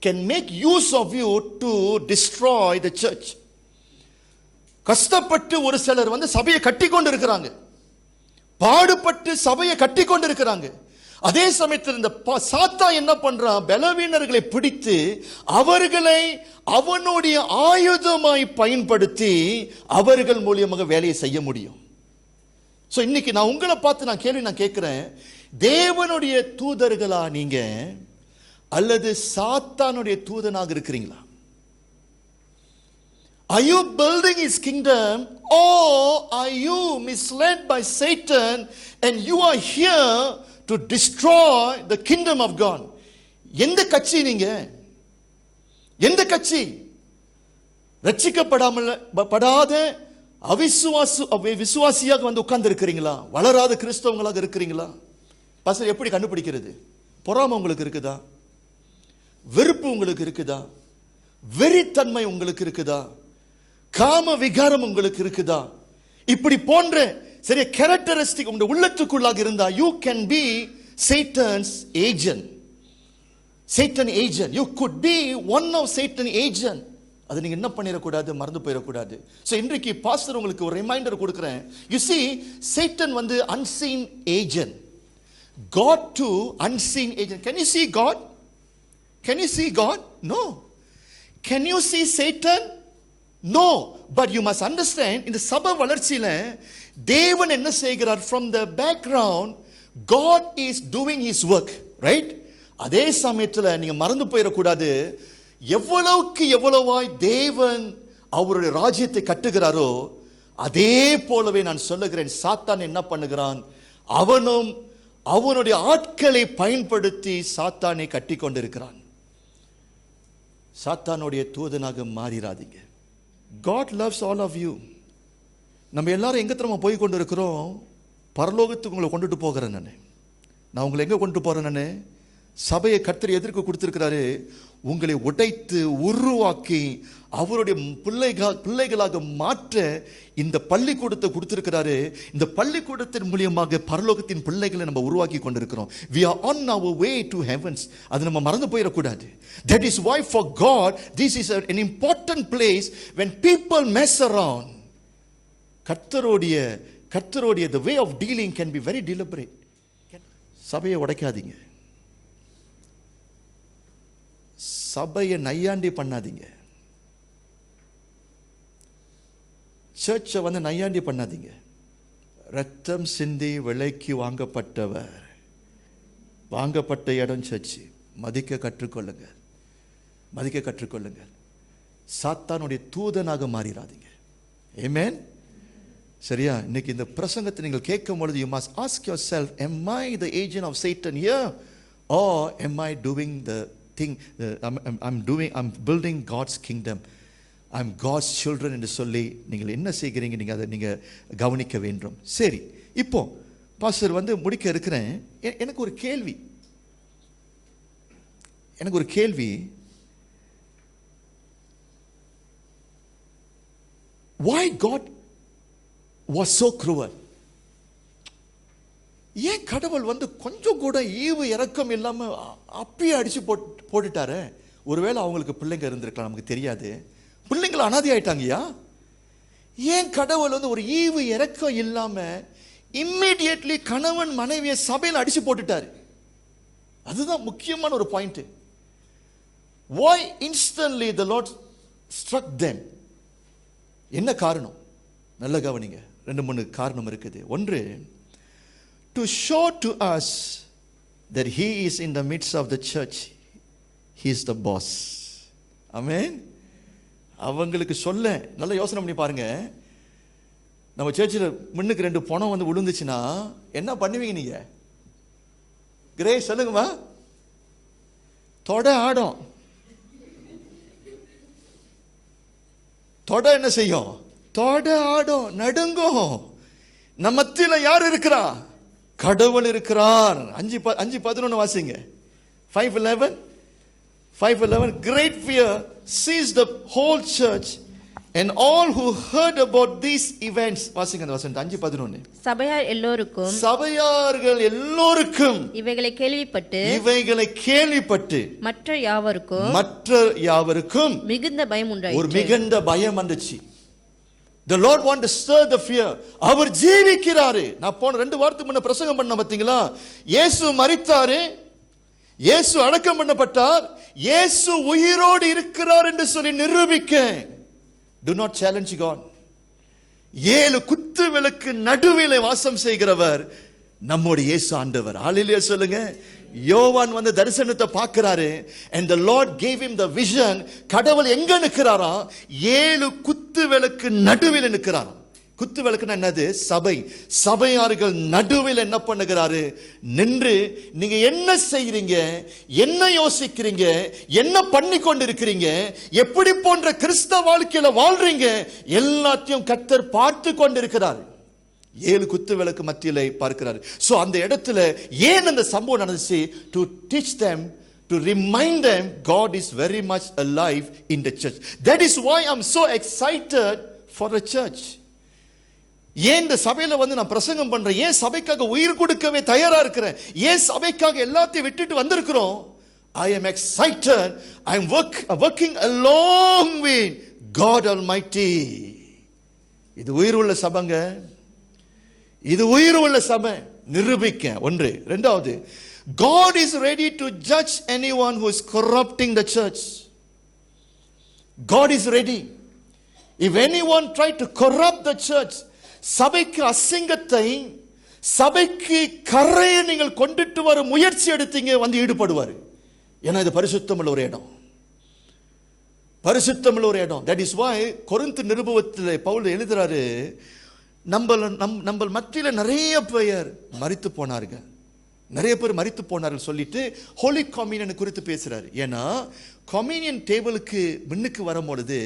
can make use of you to destroy the church. கஷ்டப்பட்டு ஒரு சிலர் சபையை கட்டி கொண்டு இருக்கிறாங்க, பாடுபட்டு சபையை கட்டி கொண்டு இருக்கிறாங்க. அதே சமயத்தில் இந்த சாத்தான் என்ன பண்றான்? பலவீனர்களை பிடித்து அவர்களை அவனுடைய ஆயுதமாய் பயன்படுத்தி அவர்கள் மூலியமாக வேலையை செய்ய முடியும். சோ இன்னைக்கு நான் உங்களை பார்த்து கேள்வி கேட்கிறேன், தேவனுடைய தூதர்களா நீங்க அல்லது சாத்தானுடைய தூதனாக இருக்கிறீங்களா? Are you building his kingdom or are you misled by Satan and you are here to destroy the kingdom of God? எந்த கட்சி நீங்க? எந்த கட்சி? ரட்சிக்கப்படாத விசுவாசியாக உட்கார்ந்து இருக்கிறீங்களா? வளராத கிறிஸ்தவங்களாக இருக்கிறீங்களா? பாஸ்டர் எப்படி கண்டுபிடிக்கிறது? பொறாமை உங்களுக்கு இருக்குதா? வெறுப்பு உங்களுக்கு இருக்குதா? வெறித்தன்மை உங்களுக்கு இருக்குதா? காம விகாரம் உங்களுக்கு இருக்குதா? இப்படி போன்ற சரியா கேரக்டரிஸ்டிக் உங்க உள்ளத்துக்குள்ளாக இருந்தா you can be Satan's agent. Satan agent. You could be one of Satan agent. அது நீங்க என்ன பண்ணிடக்கூடாது, மறந்து போயிடக்கூடாது. ஸோ இன்றைக்கு பாஸ்டர் உங்களுக்கு ஒரு ரிமைண்டர் கொடுக்குறேன். You see, Satan unseen agent. God too unseen agent. Can you see God? Can you see God? No. Can you see Satan? No. But you must understand, இந்த சபை வளர்ச்சியில தேவன் என்ன செய்கிறார்? From the background, God is doing his work, right? அதே சமயத்துல நீங்க மறந்து போயிடக்கூடாது, எவ்வளவாய் தேவன் அவருடைய ராஜ்யத்தை கட்டுகிறாரோ அதே போலவே நான் சொல்லுகிறேன், சாத்தான் என்ன பண்ணுகிறான்? அவனும் அவனுடைய ஆட்களை பயன்படுத்தி சாத்தானை கட்டி கொண்டிருக்கிறான். சாத்தானுடைய தூதனாக மாறிராதீங்க. God loves all of you. நம்ம எல்லாரும் எங்க தெரியுமா போய் கொண்டு இருக்கிறோம்? பரலோகத்துக்கு உங்களை கொண்டுட்டு போகிறேன். நான் உங்களை எங்க கொண்டு போறேன்? சபையை கர்த்தர் எதற்கு கொடுத்திருக்கிறாரு? உங்களை உடைத்து உருவாக்கி அவருடைய பிள்ளைகளாக மாற்ற இந்த பள்ளிக்கூடத்தை கொடுத்திருக்கிறாரு. இந்த பள்ளிக்கூடத்தின் மூலமாக பரலோகத்தின் பிள்ளைகளை நம்ம உருவாக்கி கொண்டிருக்கிறோம். We are on our way to heavens. அது நம்ம மறந்து போயிடக்கூடாது. That is why for God this is an important place. When people mess around, கர்த்தருடைய the way of dealing can be very deliberate. சபையை உடைக்காதீங்க. சபையை நையாண்டி பண்ணாதீங்க. சர்ச்சை வந்து நையாண்டி பண்ணாதீங்க. ரத்தம் சிந்தி விலைக்கு வாங்கப்பட்டவர், வாங்கப்பட்ட இடம் சர்ச்சு. மதிக்க கற்றுக்கொள்ளுங்க, மதிக்க கற்றுக்கொள்ளுங்க. சாத்தானுடைய தூதனாக மாறிடாதீங்க. ஆமென். சரியா? இன்னைக்கு இந்த பிரசங்கத்தை நீங்கள் கேட்கும் பொழுது you must ask yourself, am I the agent of Satan here, or am I doing the thing, I'm building God's kingdom, I'm God's children என்று சொல்லி நீங்கள் என்ன செய்கிறீங்க, நீங்கள் அதை நீங்கள் கவனிக்க வேண்டும். சரி, இப்போ பாஸ்டர் வந்து முடிக்க இருக்கிறேன். எனக்கு ஒரு கேள்வி, why God was so cruel? ஏன் கடவுள் வந்து கொஞ்சம் கூட ஈவு இரக்கம் இல்லாம அப்பயே அடிச்சு போட்டுட்டாரு? ஒருவேளை அவங்களுக்கு பிள்ளைங்க இருந்திருக்கலாம், நமக்கு தெரியாது. பிள்ளைங்களை அனாதை ஆயிட்டாங்கயா. ஏன் கடவுள் வந்து ஒரு ஈவு இரக்கம் இல்லாம இம்மிடியட்லி கணவன் மனைவியை சபையில் அடிச்சு போட்டுட்டாரு? அதுதான் முக்கியமான ஒரு point. Why instantly the Lord struck them? என்ன காரணம்? நல்ல கவனிங்க. 2-3 காரணம் இருக்குது. ஒன்று, to show to us that he is in the midst of the church, he is the boss. Amen. அவங்களுக்கு சொல்ல நல்ல யோசனை பண்ணி பாருங்க. நம்ம சர்ச்சில் முன்னுக்கு 2 பணம் வந்து விழுந்துச்சுன்னா என்ன பண்ணுவீங்க நீங்க? கிரே சொல்லுங்கம்மா. தொட ஆடும். தொட என்ன செய்யும்? தொட ஆடும், நடுங்கும். நம்ம மத்தியில யார் இருக்கிறா? கடவுள் இருக்கிறார். 5:11 வாசிங்க. 5:11 great fear seized the whole church and all who heard about these events. வாசிங்க அந்த வசனம் 5:11. சபையார்கள் எல்லோருக்கும் இவைகளை கேள்விப்பட்டு மற்ற யாவருக்கும் மிகுந்த பயம் உண்டாயிற்று. ஒரு மிகுந்த பயம் வந்துச்சு. The Lord want to stir the fear. அவர் ஜீவிக்கிறாரு. நான் போன 2 வாரத்துக்கு முன்ன பிரசங்கம் பண்ண பாத்தீங்களா? இயேசு மரித்தாரு, இயேசு அடக்கம் பண்ணப்பட்டார், இயேசு உயிரோடு இருக்கிறார் என்று சொல்லி நிரூபிக்க. Do not challenge God. 7 குத்து விளக்கு நடுவிலே வாசம் செய்கிறவர் நம்முடைய இயேசு ஆண்டவர். ஹalleluya சொல்லுங்க. யோவான் வந்து தரிசனத்தை பார்க்கிறாரு, and the Lord gave him the vision. கடவுள் எங்க நிற்கிறாரா? 7 குத்து விளக்கு நடுவில் நிற்கிறாராம். குத்து விளக்குன்னா என்னது? சபையார்கள் நடுவில் என்ன பண்ணுகிறாரு? நின்று நீங்க என்ன செய்றீங்க, என்ன யோசிக்கிறீங்க, என்ன பண்ணி கொண்டிருக்கிறீங்க, எப்படி போன்ற கிறிஸ்தவ வாழ்க்கையில வாழ்றீங்க, எல்லாத்தையும் கர்த்தர் பார்த்து கொண்டிருக்கிறார். 7 குத்து விளக்கு மத்தியிலே பார்க்கிறார். சோ அந்த இடத்துல ஏன் அந்த சம்பவம் நடந்துச்சு? to teach them, to remind them God is very much alive in the church. That is why I'm so excited for the church. ஏன் இந்த சபையில வந்து நான் பிரசங்கம் பண்றேன், ஏன் சபைக்காக உயிர் கொடுக்கவே தயாரா இருக்கிறேன், ஏன் சபைக்காக எல்லாத்தையும் விட்டுட்டு வந்திருக்கிறோம்? I am excited. I am working along with God Almighty. இது உயிர் உள்ள சபைங்க, இது உயிர் உள்ள சபை. நிரூபிக்க. ஒன்று. இரண்டாவது, God is ready to judge anyone who is corrupting the church. God is ready. If anyone try to corrupt the church, சபைக்கு அசிங்கத்தை, சபைக்கு கரையை நீங்கள் கொண்டுட்டு வர முயற்சி எடுத்தீங்க, வந்து ஈடுபடுவார். ஏன்னா இது பரிசுத்தமுள்ள ஒரு இடம், பரிசுத்தமுள்ள ஒரு இடம். தட் இஸ் வை கொரிந்து நிருபத்தில் பவுல் எழுதுறாரு, நம்ம மத்தியில நிறைய பேர் மரித்து போனார்கள், நிறைய பேர் மரித்து போனார்கள் சொல்லிட்டு ஹோலி கம்யூனியன் குறித்து பேசுறாரு. ஏன்னா கம்யூனியன் டேபிளுக்கு முன்னுக்கு வரும்பொழுது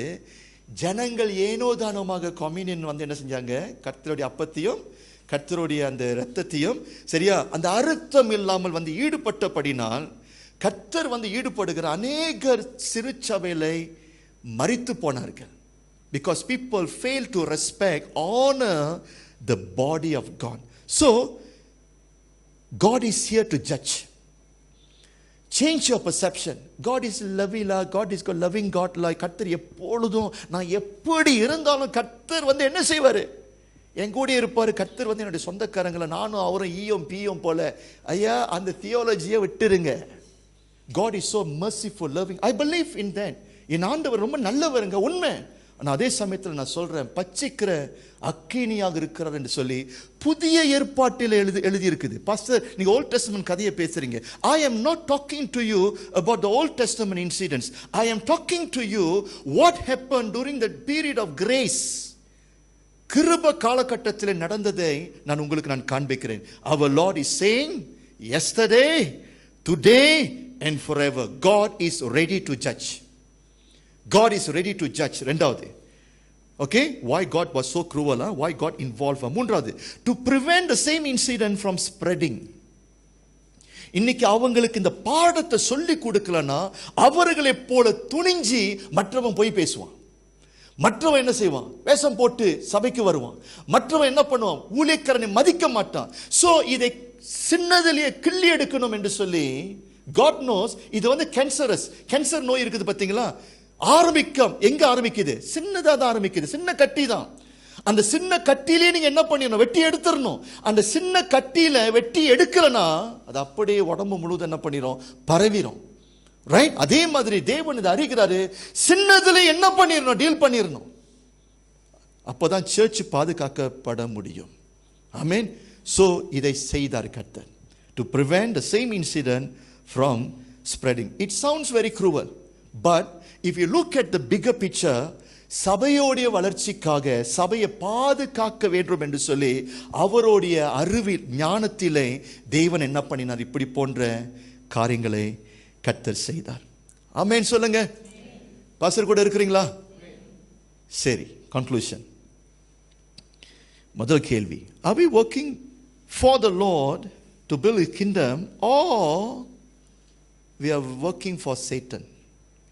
ஜனங்கள் ஏனோ தானோமாக கம்யூனியன் வந்து என்ன செஞ்சாங்க? கர்த்தருடைய அப்பத்தையும் கர்த்தருடைய அந்த இரத்தத்தையும், சரியா, அந்த அர்த்தம் இல்லாமல் வந்து ஈடுபட்டபடினால் கர்த்தர் வந்து ஈடுபடுகிற அநேகர் சிறுச்சபைகளை மரித்து போனார்கள். Because people fail to respect, honor the body of God. So God is here to judge. Change your perception. God is loving, God is loving God. Like கர்த்தர் எப்பொழுதும், நான் எப்படி இருந்தாலும் கர்த்தர் வந்து என்ன செய்வாரு? என் கூட இருப்பாரு. கர்த்தர் வந்து என்னுடைய சொந்தக்காரங்களை, நானும் அவரும் ஈயும் பீயும் போல. ஐயா, அந்த தியோலஜியை விட்டுருங்க. God is so merciful, loving. I believe in that. என் ஆண்டவர் ரொம்ப நல்லவருங்க, உண்மை. ஆனால் அதே சமயத்தில் நான் சொல்றேன், பச்சைக்கிற அக்கினியாக இருக்கிறார் என்று சொல்லி புதிய ஏற்பாட்டில் எழுதி இருக்குது. பாஸ்டர், நீங்க ஓல்ட் டெஸ்டமென்ட் கதையை பேசுறீங்க. I am not talking to you about the Old Testament incidents. I am talking to you what happened during the period of grace. கிருபை காலகட்டத்தில் நடந்ததை நான் காண்பிக்கிறேன். Our Lord is saying, yesterday, today and forever, God is ready to judge. God is ready to judge. ரெண்டாவது, okay, why God was so cruel, why God involved. மூன்றாவது, to prevent the same incident from spreading. இன்னைக்கு அவங்களுக்கு இந்த பாடத்தை சொல்லி கொடுக்கலன்னா அவர்களை போல துணிஞ்சி மற்றவன் போய் பேசுவான். மற்றவன் என்ன செய்வான்? வேஷம் போட்டு சபைக்கு வருவான். மற்றவன் என்ன பண்ணுவான்? ஊழியக்காரனை மதிக்க மாட்டான். சோ இதை சின்னதிலேயே கிள்ளி எடுக்கணும் என்று சொல்லி God knows இது வந்து கேன்சர் நோய் இருக்குது பாத்தீங்களா? எங்க ஆரம்பிக்குது? சின்னதா தான் ஆரம்பிக்குது, சின்ன கட்டி தான். அந்த சின்ன கட்டியிலே நீங்க என்ன பண்ணிடணும்? வெட்டி எடுத்துடணும். அந்த சின்ன கட்டியில வெட்டி எடுக்கலனா அது அப்படியே உடம்பு முழுவதும் என்ன பண்ணிரும்? பரவிரும். ரைட்? அதே மாதிரி தேவன் இதை அறிகிறாரு. சின்னதுல என்ன பண்ணிடணும்? டீல் பண்ணிடணும். அப்பதான் சர்ச் பாதுகாக்கப்பட முடியும். ஆமென். சோ இதை செய்தார் கர்த்தர், to prevent the same incident from spreading. It sounds very cruel, but if you look at the bigger picture, சபையோடைய வளர்ச்சிக்காக சபையை பாதுகாக்க வேண்டும் என்று சொல்லி அவருடைய அறிவில் ஞானத்திலே தேவன் என்ன பண்ணினார்? இப்படி போன்ற காரியங்களை கர்த்தர் செய்தார். ஆமென் சொல்லுங்க. பாஸ்டர் கூட இருக்கிறீங்களா? சரி, கன்க்ளூஷன். முதல் கேள்வி, are we working for the Lord to build his kingdom or we are working for Satan?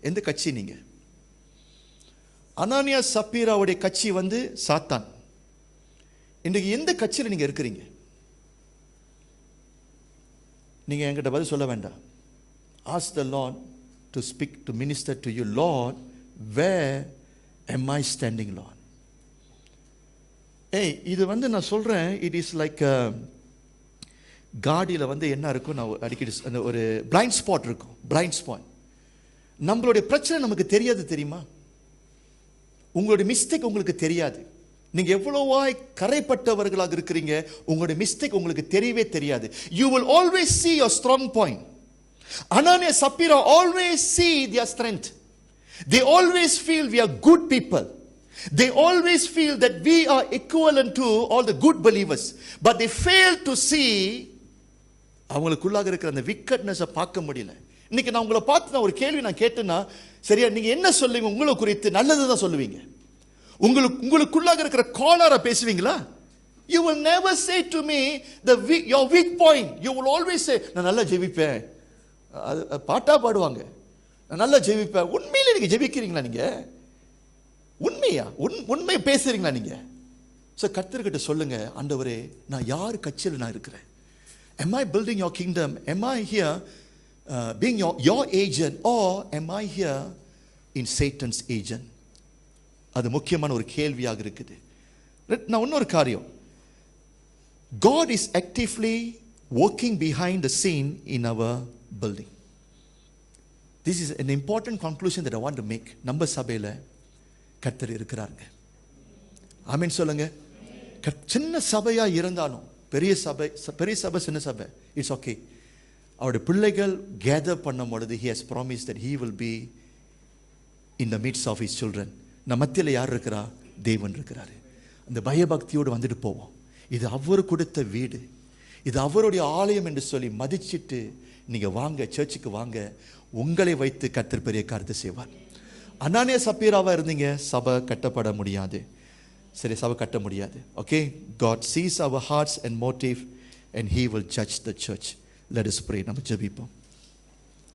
எந்த கட்சி நீங்க? அனானியா சப்பீராவுடைய கட்சி வந்து சாத்தான். இன்றைக்கு எந்த கட்சியில் நீங்க இருக்கிறீங்க? நீங்க என்கிட்ட பதில் சொல்ல வேண்டாம். Ask the Lord to speak, to minister to you. Lord, where am I standing, Lord? இது வந்து நான் சொல்றேன், it is like காடியில் வந்து என்ன இருக்கும், நான் அடிக்கடி அந்த ஒரு பிளைண்ட் ஸ்பாட் இருக்கும். Blind spot. நம்மளுடைய பிரச்சனை நமக்கு தெரியாது, தெரியுமா? உங்களுடைய மிஸ்டேக் உங்களுக்கு தெரியாது. நீங்க எவ்வளவாய் கரைப்பட்டவர்களாக இருக்கிறீங்க, உங்களுடைய மிஸ்டேக் உங்களுக்கு தெரியவே தெரியாது. You will always see your strong point. Ananias and Sapphira always see their strength. They always feel we are good people. They always feel that we are equivalent to all the good believers. But they fail to see அவங்களுக்குள்ளாக இருக்கிற அந்த விக்கட்னஸை பார்க்க முடியல. இன்னைக்கு நான் உங்களை பார்த்து நான் ஒரு கேள்வி நான் கேட்டேன்னா, சரியா, நீங்க என்ன சொல்லுவீங்க? உங்களை குறித்து நல்லது தான் சொல்லுவீங்க. உங்களுக்குள்ளாக இருக்கிற காலரை பேசுவீங்களா? You will never say to me your weak point. You will always say, நான் நல்லா ஜெபிப்பேன். பாட்டா பாடுவாங்க, நான் நல்லா ஜெபிப்பேன். உண்மையிலே நீங்க ஜெபிக்கிறீங்களா? நீங்க உண்மை பேசுறீங்களா நீங்க? சோ கர்த்தர்கிட்ட சொல்லுங்க, ஆண்டவரே, நான் யார் கட்சியில் நான் இருக்கிறேன்? Am I building your kingdom? Am I here being your agent, or am I here in Satan's agent? அது முக்கியமான ஒரு கேள்வியாக இருக்குது. நான் இன்னொரு காரியம், God is actively working behind the scene in our building. This is an important conclusion that I want to make. நம்ம சபையில கர்த்தர் இருக்கிறாருங்க. ஆமென் சொல்லுங்க. சின்ன சபையா இருந்தாலும், பெரிய சபை சின்ன சபை, இட்ஸ் ஓகே. அவருடைய பிள்ளைகள் கேதர் பண்ணும் பொழுது he has promised that he will be in the midst of his children. நம்ம மத்தியில் யார் இருக்கிறா? தேவன் இருக்கிறாரு. அந்த பயபக்தியோடு வந்துட்டு போவோம். இது அவர் கொடுத்த வீடு, இது அவருடைய ஆலயம் என்று சொல்லி மதிச்சிட்டு நீங்க வாங்க, சர்ச்சுக்கு வாங்க. உங்களை வைத்து கர்த்தர் பெரிய காரியத்தை செய்வார். அனானியா சப்பீராவா இருந்தீங்க, சபை கட்டப்பட முடியாது. சரி, சபை கட்ட முடியாது. Okay, God sees our hearts and motive and he will judge the church. Let us pray. நம்ம ஜெபிப்போம்.